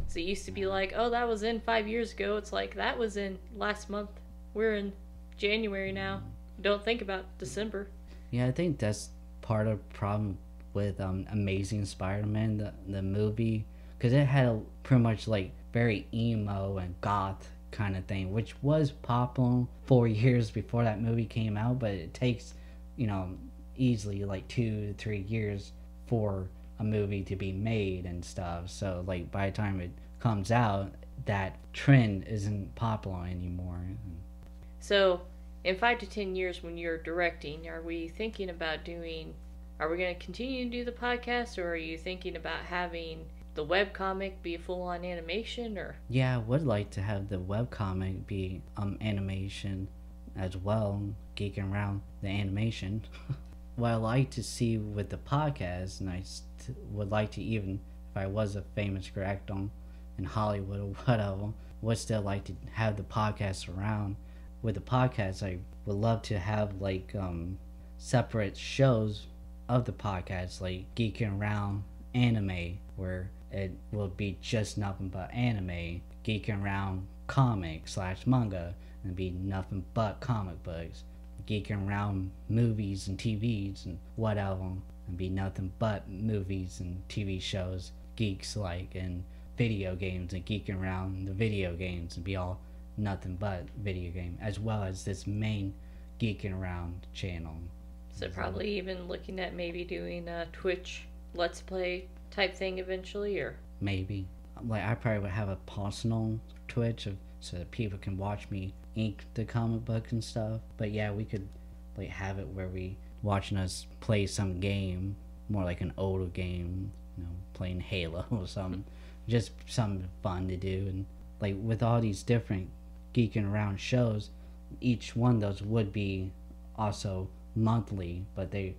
So it used to be like, oh, that was in 5 years ago. It's like, that was in last month. We're in January now. Don't think about December. Yeah, I think that's part of the problem with Amazing Spider-Man, the movie, because it had a pretty much like very emo and goth kind of thing, which was popular 4 years before that movie came out, but it takes easily like 2 to 3 years for a movie to be made and stuff. So like by the time it comes out, that trend isn't popular anymore. So in 5 to 10 years, when you're directing, are we thinking about are we going to continue to do the podcast, or are you thinking about having the webcomic be a full-on animation? Or yeah, I would like to have the webcomic be animation as well, geeking around the animation. What I like to see with the podcast, and I would like to, even if I was a famous director in Hollywood or whatever, would still like to have the podcast around. With the podcast, I would love to have like separate shows of the podcast, like Geeking Around Anime, where it will be just nothing but anime. Geeking Around Comic / Manga, and be nothing but comic books. Geeking Around Movies and TVs and whatever, and be nothing but movies and TV shows geeks like, and video games, and geeking around the video games, and be all nothing but video game, as well as this main Geeking Around channel. So probably even looking at maybe doing a Twitch Let's Play type thing eventually, or maybe like I probably would have a personal Twitch so that people can watch me ink the comic book and stuff. But yeah, we could like have it where we watching us play some game, more like an older game, playing Halo or something. Just something fun to do. And like with all these different Geeking Around shows, each one of those would be also monthly, but they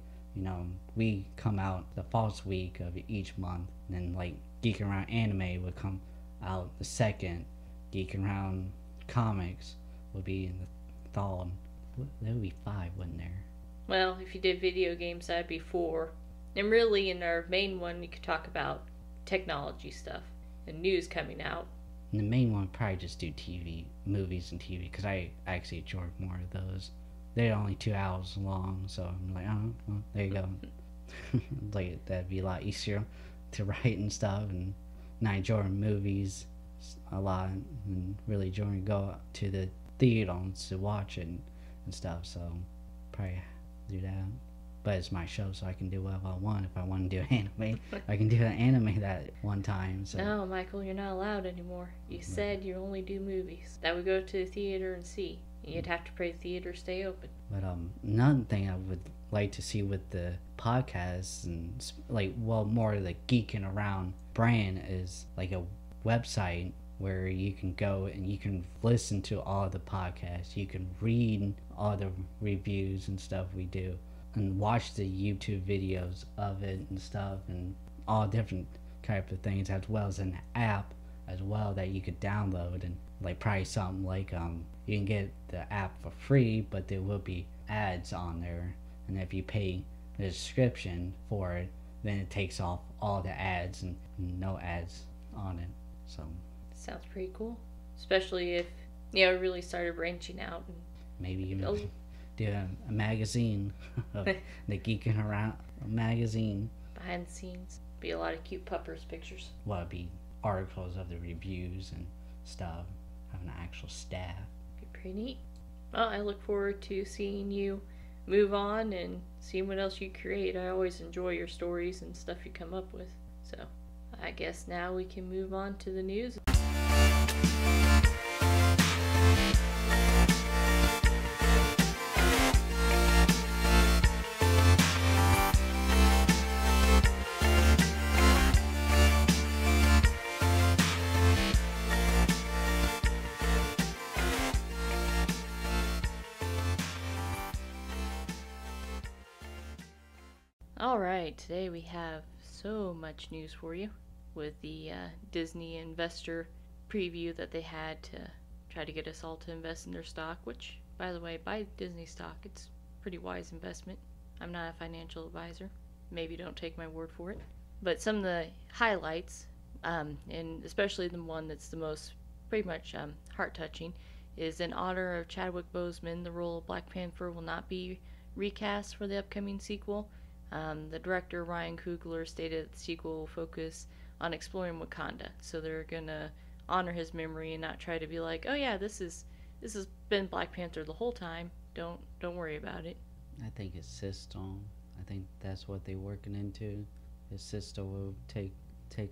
we come out the first week of each month, and then like Geeking Around Anime would come out the second. Geeking Around Comics would be in the third. There would be 5, wouldn't there? Well, if you did video games, that'd be 4. And really, in our main one, we could talk about technology stuff and news coming out. And the main one would probably just do TV, movies and TV, because I actually enjoy more of those. They're only 2 hours long, so I'm like, oh, well, there you go. Like that'd be a lot easier to write and stuff, and I enjoy movies a lot and really enjoy go to the theater to watch it and stuff. So probably do that. But it's my show, so I can do whatever I want. If I want to do anime, I can do an anime that one time. So. No, Michael, you're not allowed anymore. You said you only do movies that we go to the theater and see. You'd have to pray the theater stay open. But another thing I would like to see with the podcasts and more the Geeking Around brand is like a website where you can go and you can listen to all the podcasts. You can read all the reviews and stuff we do, and watch the YouTube videos of it and stuff, and all different type of things, as well as an app as well that you could download, and like probably something like you can get the app for free, but there will be ads on there, and if you pay the subscription for it, then it takes off all the ads and no ads on it. So sounds pretty cool, especially if really started branching out and maybe even do a magazine of the Geeking Around magazine. Behind the scenes. Be a lot of cute puppers pictures. Well, it'd be articles of the reviews and stuff. Having an actual staff. Be pretty neat. Well, I look forward to seeing you move on and seeing what else you create. I always enjoy your stories and stuff you come up with. So, I guess now we can move on to the news. Alright, today we have so much news for you with the Disney investor preview that they had to try to get us all to invest in their stock, which, by the way, buy Disney stock. It's a pretty wise investment. I'm not a financial advisor. Maybe don't take my word for it. But some of the highlights, and especially the one that's the most pretty much heart-touching, is in honor of Chadwick Boseman, the role of Black Panther will not be recast for the upcoming sequel. The director, Ryan Coogler, stated that the sequel will focus on exploring Wakanda. So they're going to honor his memory and not try to be like, oh yeah, this has been Black Panther the whole time. Don't worry about it. I think his sister. I think that's what they're working into. His sister will take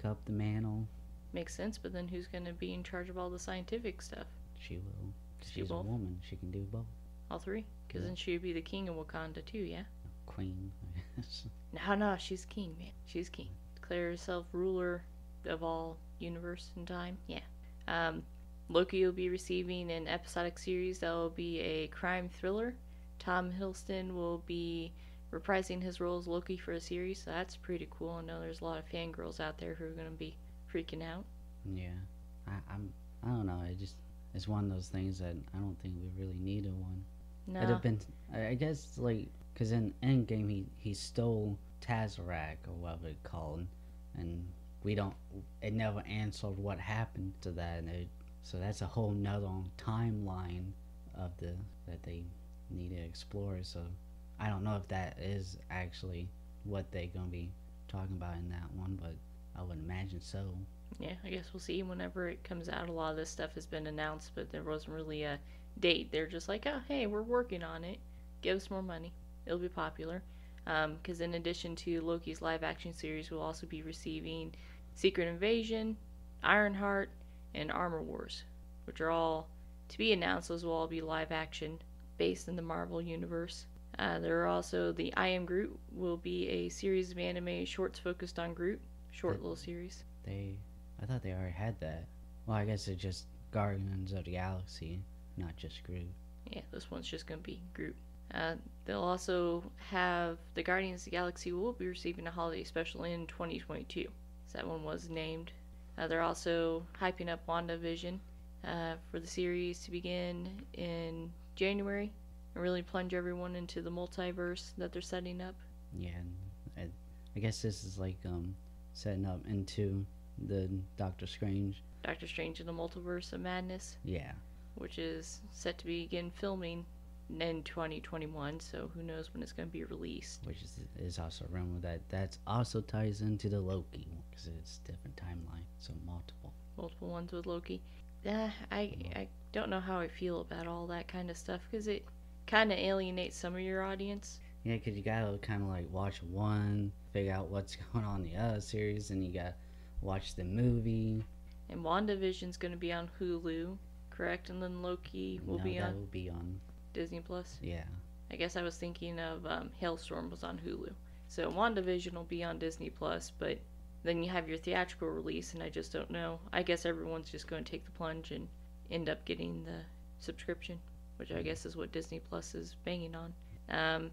up the mantle. Makes sense, but then who's going to be in charge of all the scientific stuff? She will. She's a woman. She can do both. All three? Because then she would be the king of Wakanda too, yeah? Queen, I guess. No, she's king, man. She's king. Declare herself ruler of all universe and time. Yeah. Loki will be receiving an episodic series that will be a crime thriller. Tom Hiddleston will be reprising his role as Loki for a series, so that's pretty cool. I know there's a lot of fangirls out there who are going to be freaking out. Yeah. I don't know. It's one of those things that I don't think we really needed one. No. It'd have been, I guess, because in Endgame he stole Tazarac or whatever it's called, and it never answered what happened to that, so that's a whole nother timeline of that they need to explore. So I don't know if that is actually what they're gonna be talking about in that one, but I would imagine so. Yeah, I guess we'll see whenever it comes out. A lot of this stuff has been announced, but there wasn't really a date. They're just like, oh, hey, we're working on it. Give us more money. It'll be popular. Because in addition to Loki's live-action series, we'll also be receiving Secret Invasion, Ironheart, and Armor Wars, which are all to be announced. Those will all be live-action based in the Marvel Universe. There are also the I Am Groot will be a series of anime shorts focused on Groot. Short little series. I thought they already had that. Well, I guess it's just Guardians of the Galaxy, not just Groot. Yeah, this one's just going to be Groot. They'll also have the Guardians of the Galaxy will be receiving a holiday special in 2022. So that one was named. They're also hyping up WandaVision for the series to begin in January and really plunge everyone into the multiverse that they're setting up. Yeah, I guess this is like setting up into the Doctor Strange and the Multiverse of Madness. Yeah. Which is set to begin filming in 2021, so who knows when it's going to be released. Which is also rumored that also ties into the Loki, because it's different timeline, so multiple. multiple ones with Loki. I don't know how I feel about all that kind of stuff because it kind of alienates some of your audience. Yeah, because you gotta kind of like watch one, figure out what's going on in the other series, and you gotta watch the movie. And WandaVision's going to be on Hulu, correct? And then Loki will be that on will be on. Disney Plus. Yeah. I guess I was thinking of Hailstorm was on Hulu. So WandaVision will be on Disney Plus, but then you have your theatrical release, and I just don't know. I guess everyone's just going to take the plunge and end up getting the subscription, which I guess is what Disney Plus is banging on.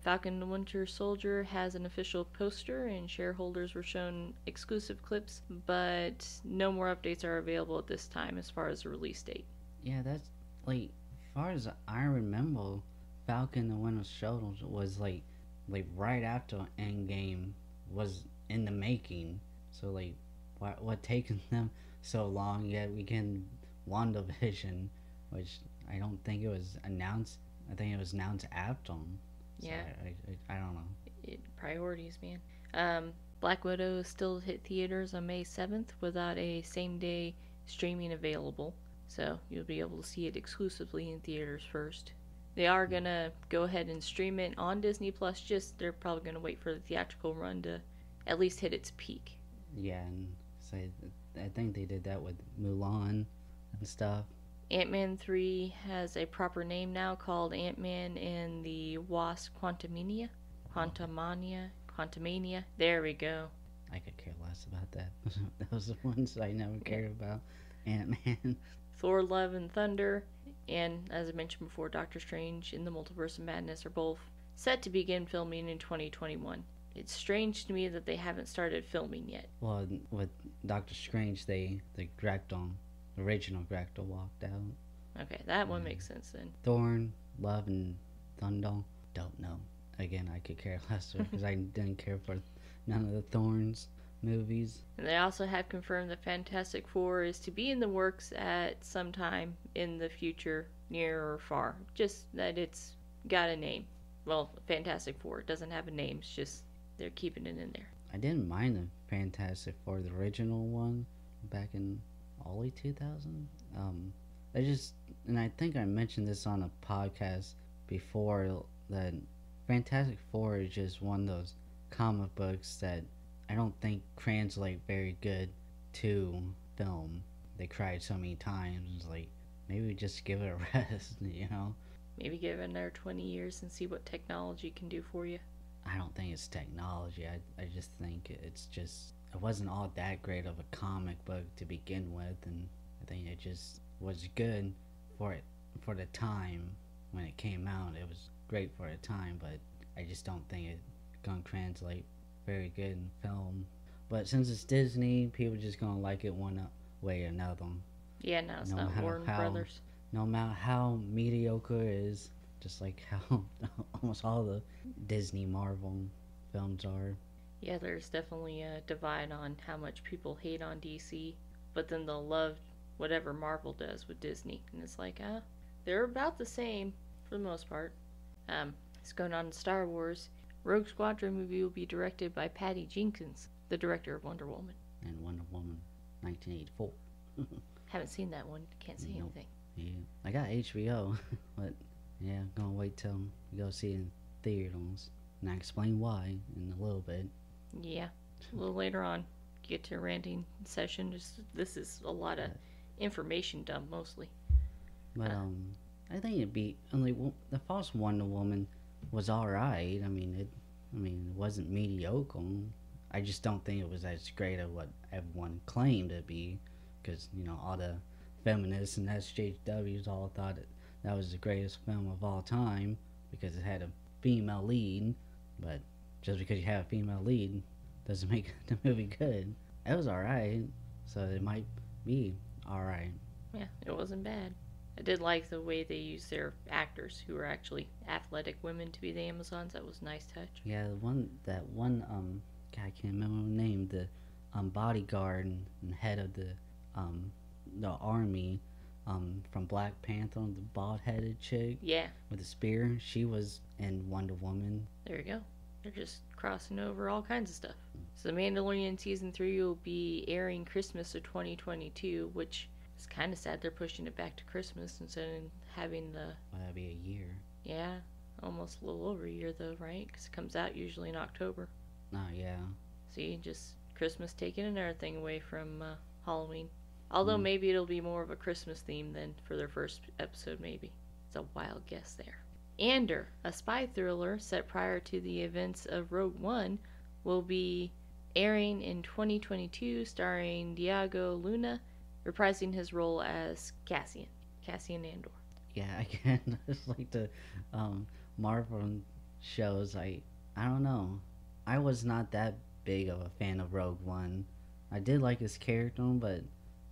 Falcon and the Winter Soldier has an official poster, and shareholders were shown exclusive clips, but no more updates are available at this time as far as the release date. Yeah, that's like, as far as I remember, Falcon and the Winter Soldier was like right after Endgame was in the making. So like, what taking them so long? Yet we can WandaVision, which I don't think it was announced. I think it was announced after them. So Yeah. I don't know. Priorities, man. Black Widow still hit theaters on May 7th without a same day streaming available, so you'll be able to see it exclusively in theaters first. They are gonna go ahead and stream it on Disney Plus, just they're probably gonna wait for the theatrical run to at least hit its peak. Yeah, and say I think they did that with Mulan and stuff. Ant-Man 3 has a proper name now called Ant-Man and the Wasp Quantumania. Quantumania. There we go. I could care less about that. Those are the ones I never cared about. Ant-Man. Thor Love and Thunder, and as I mentioned before, Doctor Strange in the Multiverse of Madness are both set to begin filming in 2021. It's strange to me that they haven't started filming yet. Well, with Doctor Strange, the original director walked out. Okay, that one makes sense then. Thorn, Love, and Thunder. Don't know. Again, I could care less because I didn't care for none of the Thorns movies. And they also have confirmed that Fantastic Four is to be in the works at some time in the future, near or far. Just that it's got a name. Well, Fantastic Four. It doesn't have a name. It's just they're keeping it in there. I didn't mind the Fantastic Four, the original one, back in early 2000. And I think I mentioned this on a podcast before, that Fantastic Four is just one of those comic books that I don't think translate very good to film. They tried so many times, like, maybe just give it a rest, you know? Maybe give it another 20 years and see what technology can do for you. I don't think it's technology. I just think it wasn't all that great of a comic book to begin with, and I think it just was good for the time when it came out. It was great for the time, but I just don't think it's gonna translate very good in film. But since it's Disney, people just gonna like it one way or another. Yeah, no, it's not Warner Brothers. No matter how mediocre it is, just like how almost all the Disney Marvel films are. Yeah, there's definitely a divide on how much people hate on DC, but then they'll love whatever Marvel does with Disney. And it's like, they're about the same for the most part. It's going on in Star Wars. Rogue Squadron movie will be directed by Patty Jenkins, the director of Wonder Woman. And Wonder Woman 1984. Haven't seen that one. Can't say anything. Yeah, I got HBO, but yeah, I'm gonna wait till we go see it in theaters, and I explain why in a little bit. Yeah, a little later on, get to a ranting session. This is a lot of information dump mostly. But I think it'd be the first Wonder Woman was alright. I mean, it wasn't mediocre. I just don't think it was as great as what everyone claimed it to be, because all the feminists and SJWs all thought that was the greatest film of all time because it had a female lead. But just because you have a female lead doesn't make the movie good. It was alright, so it might be alright. Yeah, it wasn't bad. I did like the way they used their actors who were actually athletic women to be the Amazons. That was a nice touch. Yeah, that one God, I can't remember her name, the bodyguard and head of the army from Black Panther, the bald-headed chick. Yeah. With the spear. She was in Wonder Woman. There you go. They're just crossing over all kinds of stuff. So The Mandalorian Season 3 will be airing Christmas of 2022, which is kind of sad they're pushing it back to Christmas instead of having the... Well, that'd be a year. Yeah, almost a little over a year though, right? Because it comes out usually in October. Oh, yeah. See, just Christmas taking another thing away from Halloween. Although maybe it'll be more of a Christmas theme than for their first episode, maybe. It's a wild guess there. Ander, a spy thriller set prior to the events of Rogue One, will be airing in 2022, starring Diego Luna, reprising his role as Cassian Andor. Yeah, again, it's like the Marvel shows. I don't know. I was not that big of a fan of Rogue One. I did like his character, but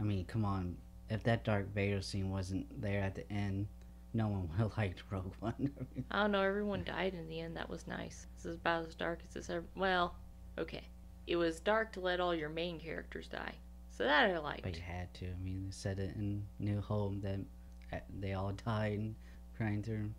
I mean, come on. If that Darth Vader scene wasn't there at the end, no one would have liked Rogue One. I don't know, everyone died in the end. That was nice. This is about as dark as this ever. Well, okay. It was dark to let all your main characters die. So that I liked. But you had to. I mean, they said it in New Hope that they all died trying to,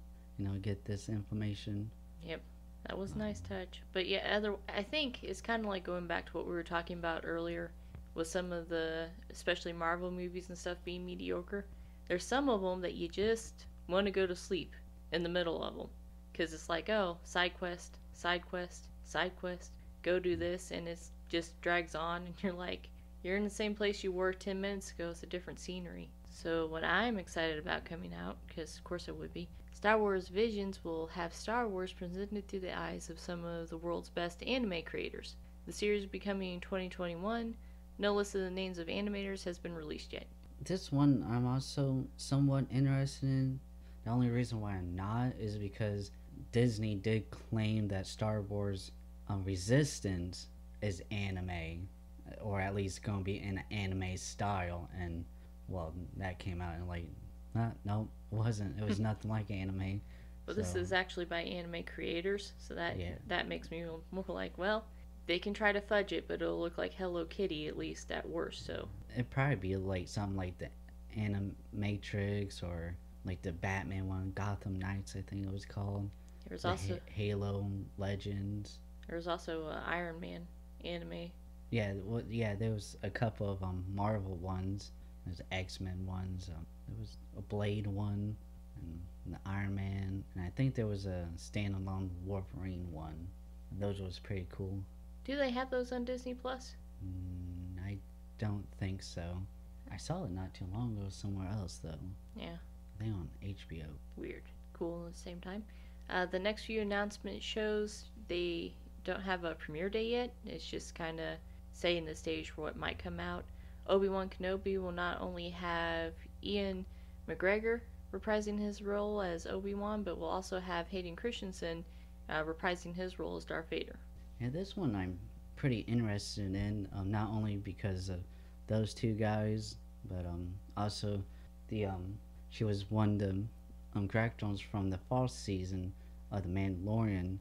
get this information. Yep. That was a nice touch. But yeah, I think it's kind of like going back to what we were talking about earlier with some of the, especially Marvel movies and stuff being mediocre. There's some of them that you just want to go to sleep in the middle of them. Because it's like, oh, side quest, go do this, and it just drags on, and you're like, you're in the same place you were 10 minutes ago, it's a different scenery. So what I'm excited about coming out, because of course I would be, Star Wars Visions will have Star Wars presented through the eyes of some of the world's best anime creators. The series will be coming in 2021. No list of the names of animators has been released yet. This one I'm also somewhat interested in. The only reason why I'm not is because Disney did claim that Star Wars Resistance is anime, or at least going to be in an anime style, and well, that came out and like, no, it wasn't. It was nothing like anime. But this is actually by anime creators, so that makes me more like, well, they can try to fudge it, but it'll look like Hello Kitty at least at worst. So it'd probably be like something like the Animatrix or like the Batman one, Gotham Knights, I think it was called. There's also Halo Legends. There was also Iron Man anime. Yeah, there was a couple of Marvel ones. There's X-Men ones. There was a Blade one, and the Iron Man, and I think there was a standalone Wolverine one. Those was pretty cool. Do they have those on Disney Plus? I don't think so. I saw it not too long ago somewhere else though. Yeah. I think on HBO. Weird. Cool at the same time. The next few announcement shows, they don't have a premiere date yet. It's just kind of setting the stage for what might come out. Obi-Wan Kenobi will not only have Ian McGregor reprising his role as Obi-Wan, but will also have Hayden Christensen reprising his role as Darth Vader. Yeah, this one I'm pretty interested in, not only because of those two guys, but also the she was one of the characters from the fall season of The Mandalorian,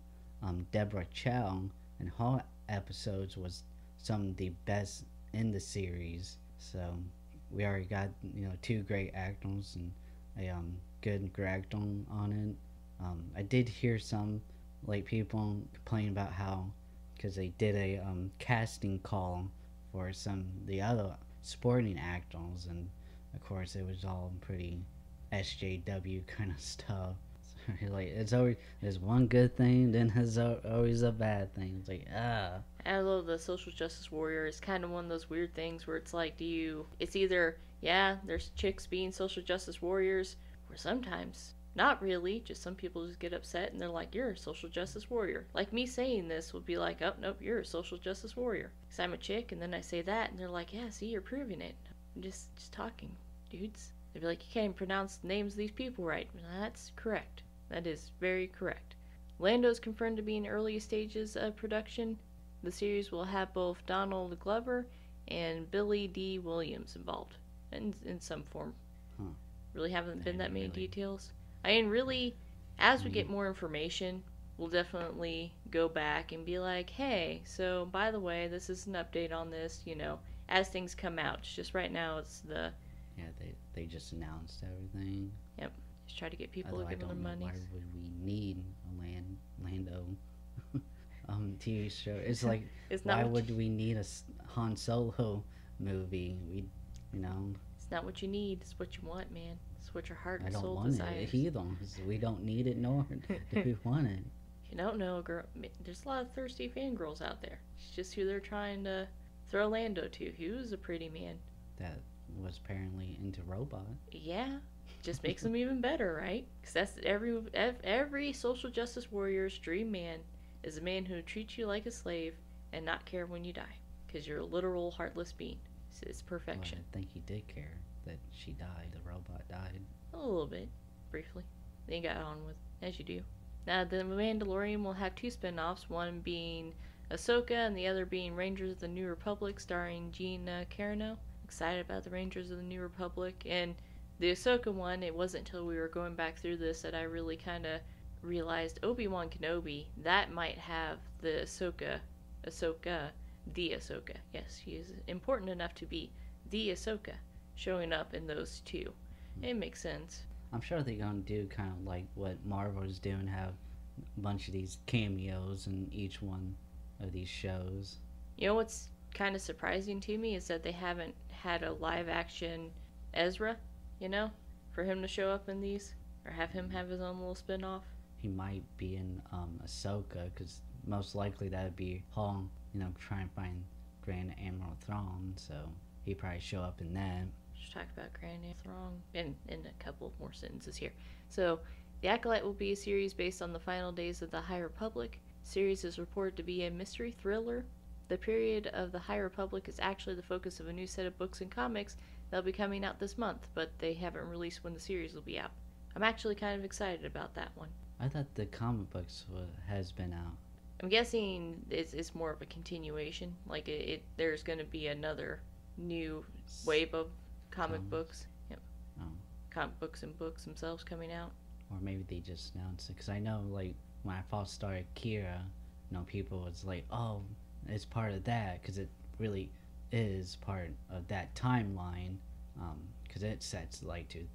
Deborah Chow, and her episodes was some of the best in the series. So we already got two great actors and a good actor on it. I did hear some like people complain about how, because they did a casting call for some of the other supporting actors, and of course it was all pretty SJW kind of stuff. So, like, there's one good thing, then there's always a bad thing. It's like, I love the social justice warrior. It's kind of one of those weird things where it's like, it's either, yeah, there's chicks being social justice warriors, or sometimes not really, just some people just get upset and they're like, you're a social justice warrior. Like me saying this would be like, oh, nope, you're a social justice warrior. Because I'm a chick, and then I say that, and they're like, yeah, see, you're proving it. I'm just talking, dudes. They'd be like, you can't even pronounce the names of these people right. That's correct. That is very correct. Lando's confirmed to be in early stages of production. The series will have both Donald Glover and Billy D. Williams involved in some form. Really haven't been that many details. I mean, really, as we get more information, we'll definitely go back and be like, hey, so by the way, this is an update on this, as things come out. It's just right now it's the... Yeah, they just announced everything. Yep. Just try to get people to give them their money. Why would we need a Lando? TV show. It's like, It's not why what would we need a Han Solo movie? We, you know, It's not what you need. It's what you want, man. It's what your heart I and don't soul want desires. it either. We don't need it, nor do we want it. You don't know, girl. There's a lot of thirsty fangirls out there. It's just who they're trying to throw Lando to. He was a pretty man. That was apparently into robot. Yeah, just makes them even better, right? Because that's every social justice warrior's dream man is a man who treats you like a slave and not care when you die. Because you're a literal heartless being. It's perfection. Well, I think he did care that she died. The robot died. A little bit, briefly. Then you got on with, as you do. Now, The Mandalorian will have two spin-offs, one being Ahsoka and the other being Rangers of the New Republic, starring Gina Carano. Excited about the Rangers of the New Republic. And the Ahsoka one, it wasn't until we were going back through this that I really kind of realized Obi-Wan Kenobi, that might have the Ahsoka, the Ahsoka. Yes, she is important enough to be the Ahsoka showing up in those two. It makes sense. I'm sure they're gonna do kind of like what Marvel's doing, have a bunch of these cameos in each one of these shows. You know what's kind of surprising to me is that they haven't had a live action Ezra, for him to show up in these or have him have his own little spin off. He might be in Ahsoka, because most likely that would be Hong, trying to find Grand Admiral Thrawn, so he'd probably show up in that. Just talk about Grand Admiral Thrawn in a couple more sentences here. So, The Acolyte will be a series based on the final days of the High Republic. The series is reported to be a mystery thriller. The period of the High Republic is actually the focus of a new set of books and comics that'll be coming out this month, but they haven't released when the series will be out. I'm actually kind of excited about that one. I thought the comic books has been out. I'm guessing it's more of a continuation. Like there's going to be another new wave of comic books. Yep. Oh. Comic books and books themselves coming out. Or maybe they just announced it. Because I know, like, when I first started Kira, people was like, oh, it's part of that. Because it really is part of that timeline. Because it sets, like, to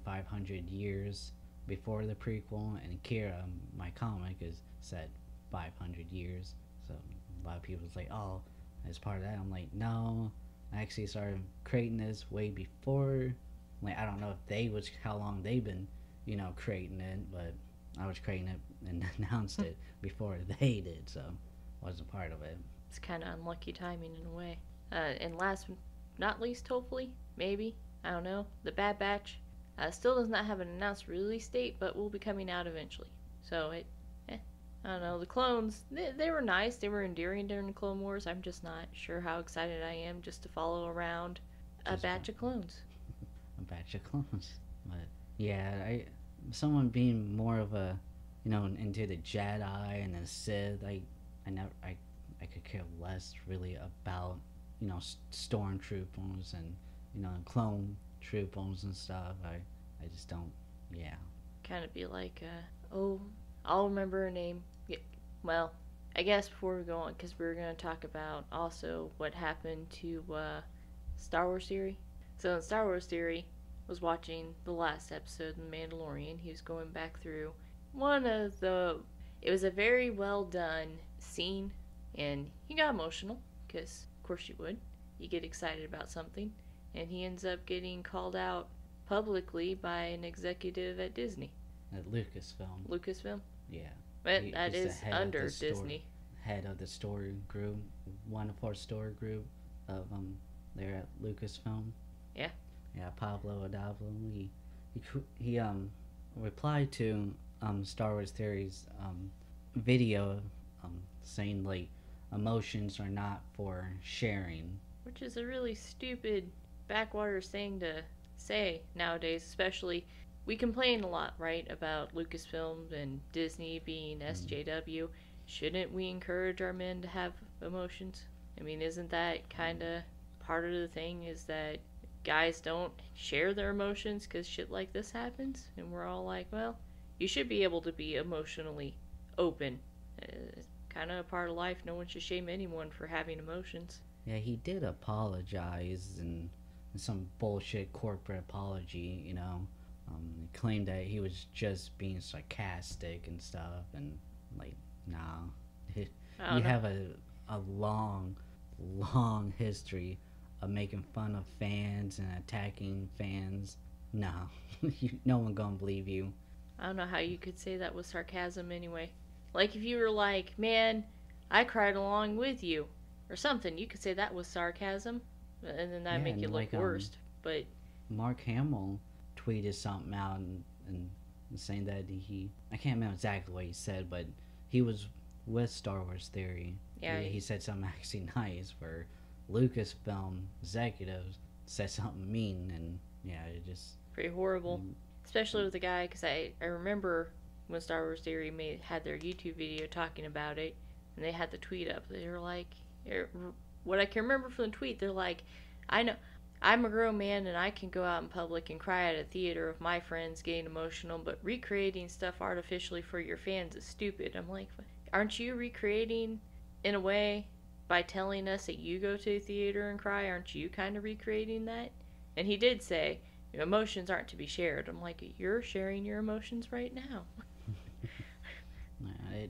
500 years before the prequel. And Kira, my comic, is set 500 years. So a lot of people was like, oh, it's part of that. I'm like, no. I actually started creating this way before. Like, I don't know if how long they've been, creating it, but I was creating it and announced it before they did, so wasn't part of it. It's kind of unlucky timing in a way. And last but not least, hopefully, maybe, I don't know, The Bad Batch still does not have an announced release date, but will be coming out eventually. So I don't know, the clones, they were nice, they were endearing during the Clone Wars. I'm just not sure how excited I am just to follow around a batch of clones. A batch of clones. But yeah, someone being more of a, into the Jedi and the Sith, I could care less really about, stormtroopers and, clone troopers and stuff. I just don't, yeah. Kind of be like, I'll remember her name. Yeah, well, I guess before we go on, because we're going to talk about also what happened to Star Wars Theory. So in Star Wars Theory, was watching the last episode of The Mandalorian. He was going back through it was a very well done scene, and he got emotional, because of course you would. You get excited about something, and he ends up getting called out publicly by an executive at Disney. At Lucasfilm. Lucasfilm? Yeah. But that is under Disney. Head of the story group, wonderful story group of there at Lucasfilm. Yeah. Yeah, Pablo Adablo. He replied to Star Wars Theory's video saying like emotions are not for sharing. Which is a really stupid backwater thing to say nowadays, especially. We complain a lot, right, about Lucasfilm and Disney being SJW. Shouldn't we encourage our men to have emotions? I mean, isn't that kind of part of the thing, is that guys don't share their emotions because shit like this happens? And we're all like, well, you should be able to be emotionally open. Kind of a part of life. No one should shame anyone for having emotions. Yeah, he did apologize and some bullshit corporate apology, He claimed that he was just being sarcastic and stuff, and like, nah, I You don't know. have a long, long history of making fun of fans and attacking fans. No, no one gonna believe you. I don't know how you could say that with sarcasm anyway. Like if you were like, man, I cried along with you, or something, you could say that was sarcasm, and then that Yeah, make it and look like worse. But Mark Hamill tweeted something out and saying that I can't remember exactly what he said, but he was with Star Wars Theory. yeah, He said something actually nice where Lucasfilm executives said something mean, and yeah, it just pretty horrible. mm, Especially with the guy, because I remember when Star Wars Theory had their YouTube video talking about it, and they had the tweet up. They were like, what I can remember from the tweet, they're like, I know I'm a grown man and I can go out in public and cry at a theater of my friends getting emotional, but recreating stuff artificially for your fans is stupid. I'm like, aren't you recreating in a way by telling us that you go to a theater and cry? Aren't you kind of recreating that? And he did say, emotions aren't to be shared. I'm like, you're sharing your emotions right now. yeah,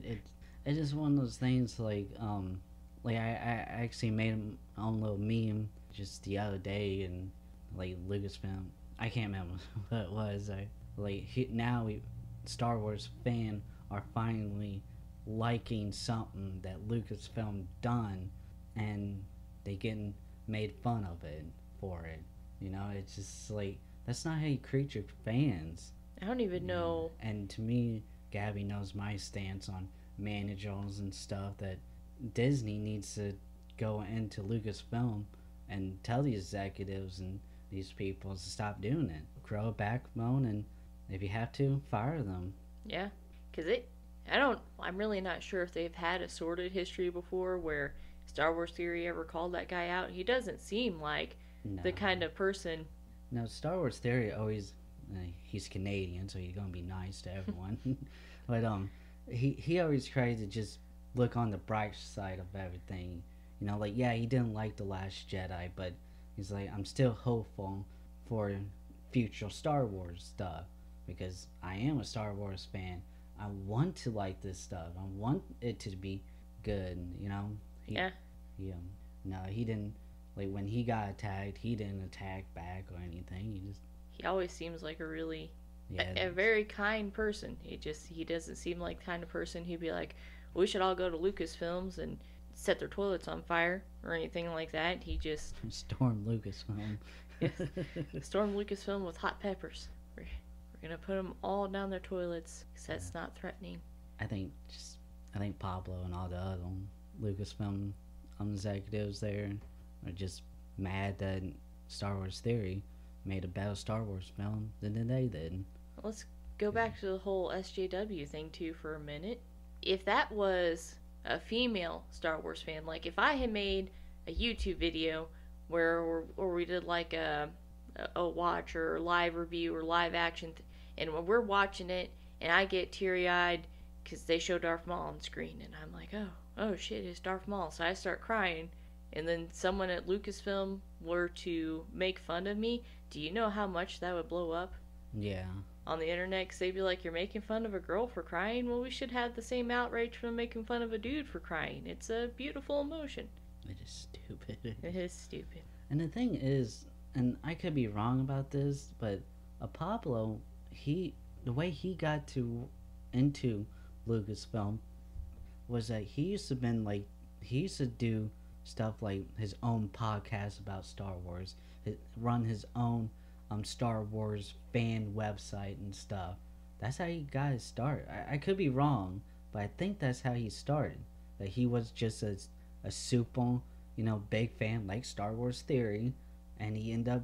it's just one of those things like I actually made my own little meme just the other day, and like Lucasfilm, I can't remember what it was. Now Star Wars fan are finally liking something that Lucasfilm done, and they getting made fun of it for it. It's just like that's not how you treat your fans. I don't even know. And to me, Gabby knows my stance on managers and stuff, that Disney needs to go into Lucasfilm and tell the executives and these people to stop doing it. Grow a backbone, and if you have to, fire them. Yeah, because I'm really not sure if they've had a sordid history before where Star Wars Theory ever called that guy out. He doesn't seem like No. the kind of person. No, Star Wars Theory always. He's Canadian, so he's gonna be nice to everyone. But he always tries to just look on the bright side of everything. Like, yeah, he didn't like The Last Jedi, but he's like, I'm still hopeful for future Star Wars stuff because I am a Star Wars fan. I want to like this stuff. I want it to be good. Yeah. No, he didn't. Like when he got attacked, he didn't attack back or anything. He always seems like a really Yeah, a very kind person. He doesn't seem like the kind of person who'd be like, we should all go to Lucasfilms and set their toilets on fire or anything like that. He just Storm Lucasfilm. stormed Lucasfilm with hot peppers. We're gonna put them all down their toilets because that's not threatening. I think Pablo and all the other Lucasfilm executives there are just mad that Star Wars Theory made a better Star Wars film than they did. Let's go back to the whole SJW thing too for a minute. If that was a female Star Wars fan, like if I had made a YouTube video where we did like a watch or live review or live action, and when we're watching it and I get teary eyed because they show Darth Maul on screen, and I'm like, oh shit, it's Darth Maul, so I start crying, and then someone at Lucasfilm were to make fun of me, do you know how much that would blow up? Yeah. On the internet, because they'd be like, you're making fun of a girl for crying? Well, we should have the same outrage from making fun of a dude for crying. It's a beautiful emotion. It is stupid. It is stupid. And the thing is, and I could be wrong about this, but Pablo, the way he got into Lucasfilm was that he used to do stuff like his own podcast about Star Wars, run his own Star Wars fan website and stuff. That's how he got his start. I could be wrong, but I think that's how he started. That he was just a super, big fan like Star Wars Theory, and he ended up,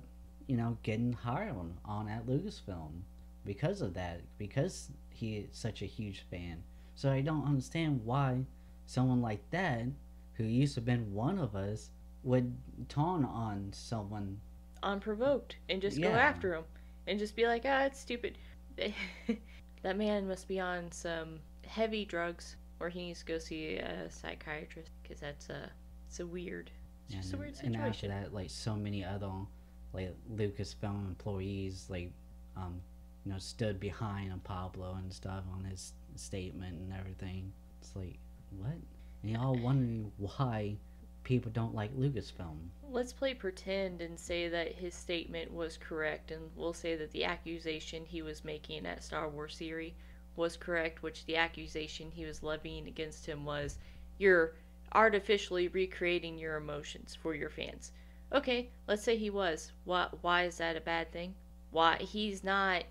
getting hired on at Lucasfilm because of that, because he is such a huge fan. So I don't understand why someone like that, who used to have been one of us, would turn on someone Unprovoked and just go after him and just be like, it's stupid. That man must be on some heavy drugs, or he needs to go see a psychiatrist, because it's a weird situation. And after that, like so many other like Lucasfilm employees stood behind Pablo and stuff on his statement and everything. It's like, what? and y'all wondering why people don't like Lucasfilm. Let's play pretend and say that his statement was correct, and we'll say that the accusation he was making at Star Wars Theory was correct, which the accusation he was levying against him was you're artificially recreating your emotions for your fans. Okay, let's say he was. Why is that a bad thing? Why he's not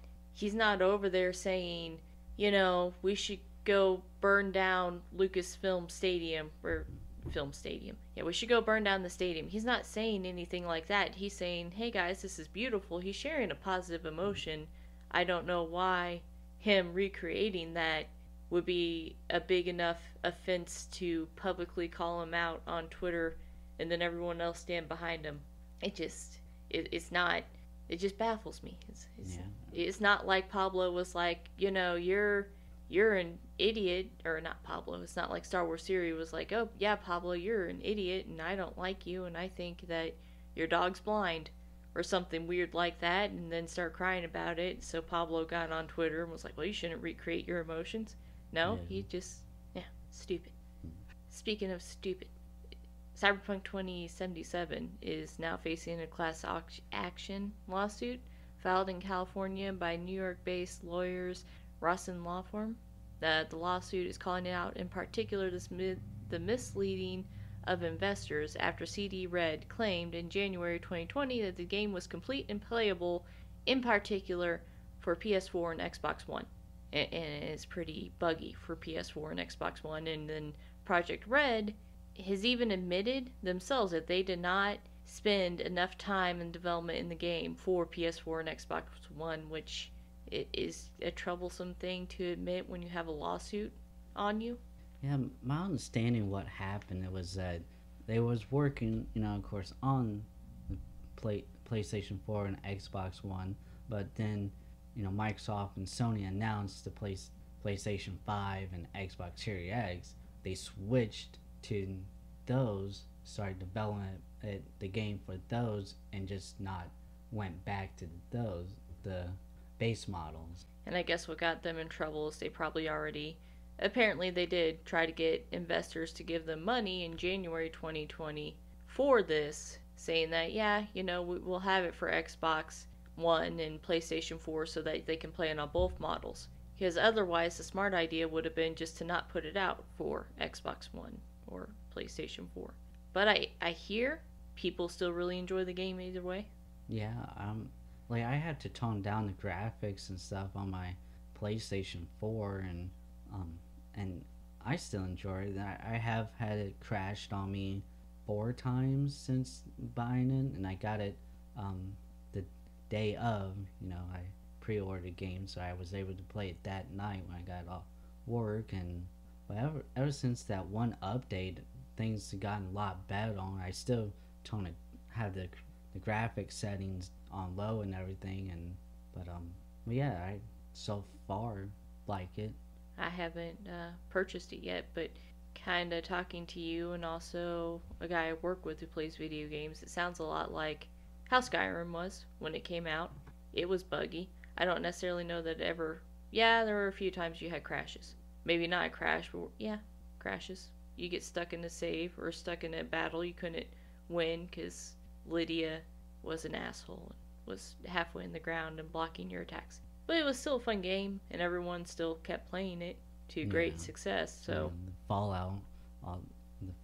over there saying, we should go burn down Lucasfilm Stadium or Film Stadium. Yeah, we should go burn down the stadium. He's not saying anything like that. He's saying, hey guys, this is beautiful. He's sharing a positive emotion. I don't know why him recreating that would be a big enough offense to publicly call him out on Twitter and then everyone else stand behind him. It's not. It just baffles me. It's not like Pablo was like, you're an idiot, or not Pablo. It's not like Star Wars Theory was like, oh yeah, Pablo, you're an idiot, and I don't like you, and I think that your dog's blind, or something weird like that, and then start crying about it. So Pablo got on Twitter and was like, well, you shouldn't recreate your emotions. No, he just, stupid. Speaking of stupid, Cyberpunk 2077 is now facing a class action lawsuit filed in California by New York-based lawyers Rossin Law Firm. The lawsuit is calling out in particular the misleading of investors after CD Red claimed in January 2020 that the game was complete and playable, in particular for PS4 and Xbox One. And it's pretty buggy for PS4 and Xbox One. And then Project Red has even admitted themselves that they did not spend enough time in development in the game for PS4 and Xbox One, which it is a troublesome thing to admit when you have a lawsuit on you. Yeah, my understanding what happened, it was that they was working, of course, on the PlayStation 4 and Xbox One, but then, Microsoft and Sony announced the PlayStation 5 and Xbox Series X. They switched to those, started developing the game for those, and just not went back to the base models. And I guess what got them in trouble is they probably apparently they did try to get investors to give them money in January 2020 for this, saying that, we'll have it for Xbox One and PlayStation 4 so that they can play it on both models. Because otherwise, the smart idea would have been just to not put it out for Xbox One or PlayStation 4. But I hear people still really enjoy the game either way. Yeah, I had to tone down the graphics and stuff on my PlayStation 4, and I still enjoy it. I have had it crashed on me 4 times since buying it, and I got it the day of. I pre-ordered the game, so I was able to play it that night when I got off work. And ever since that one update, things have gotten a lot better on. I still have the graphic settings on low and everything, but yeah, I so far like it. I haven't purchased it yet, but kind of talking to you and also a guy I work with who plays video games, it sounds a lot like how Skyrim was when it came out. It was buggy. I don't necessarily know that there were a few times you had crashes. Maybe not a crash, but crashes. You get stuck in a save or stuck in a battle you couldn't win because Lydia was an asshole and was halfway in the ground and blocking your attacks. But it was still a fun game, and everyone still kept playing it to great success. So Fallout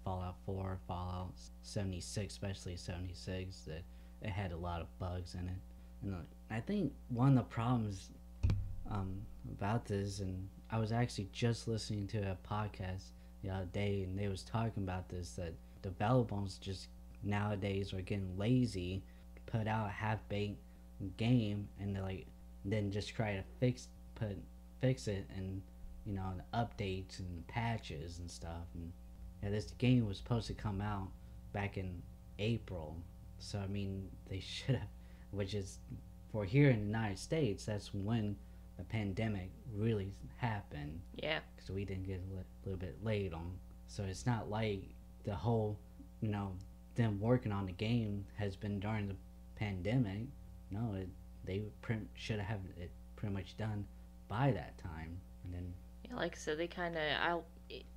4, Fallout 76, especially 76, that it had a lot of bugs in it. And I think one of the problems about this, and I was actually just listening to a podcast the other day, and they was talking about this, that developers just nowadays are getting lazy, put out a half-baked game, and then just try to fix it, and the updates and patches and stuff. And this game was supposed to come out back in April, so I mean they should have, which is for here in the United States, that's when the pandemic really happened. Yeah, because we didn't get a little bit late on. So it's not like the whole them working on the game has been during the pandemic. No, they should have it pretty much done by that time. And then Yeah, like I said, they kind of,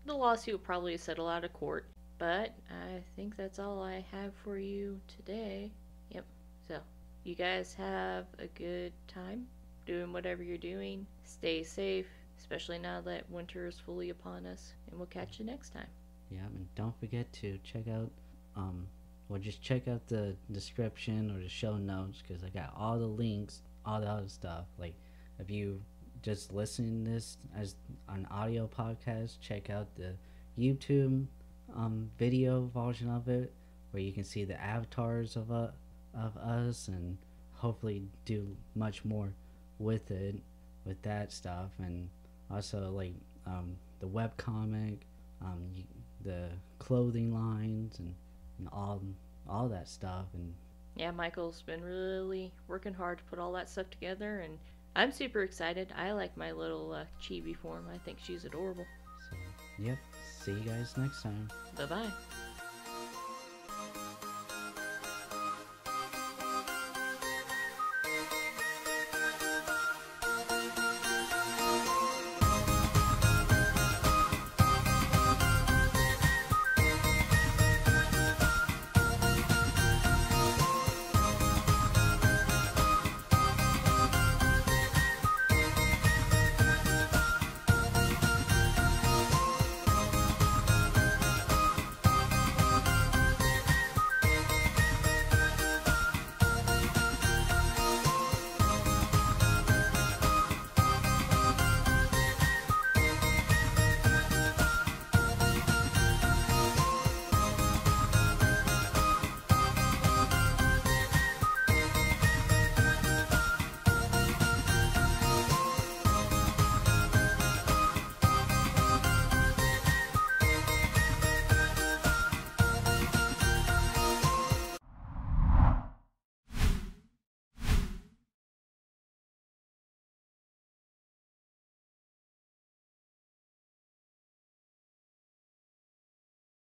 the lawsuit will probably settle out of court. But I think that's all I have for you today. Yep. So, you guys have a good time doing whatever you're doing. Stay safe, especially now that winter is fully upon us. And we'll catch you next time. Yeah, and don't forget to check out, just check out the description or the show notes because I got all the links, all the other stuff. Like, if you just listen to this as an audio podcast, check out the YouTube video version of it where you can see the avatars of us and hopefully do much more with it, with that stuff, and also like the webcomic, the clothing lines, and all that stuff. And yeah, Michael's been really working hard to put all that stuff together, and I'm super excited. I like my little chibi form. I think she's adorable. So, yep. See you guys next time. Bye bye.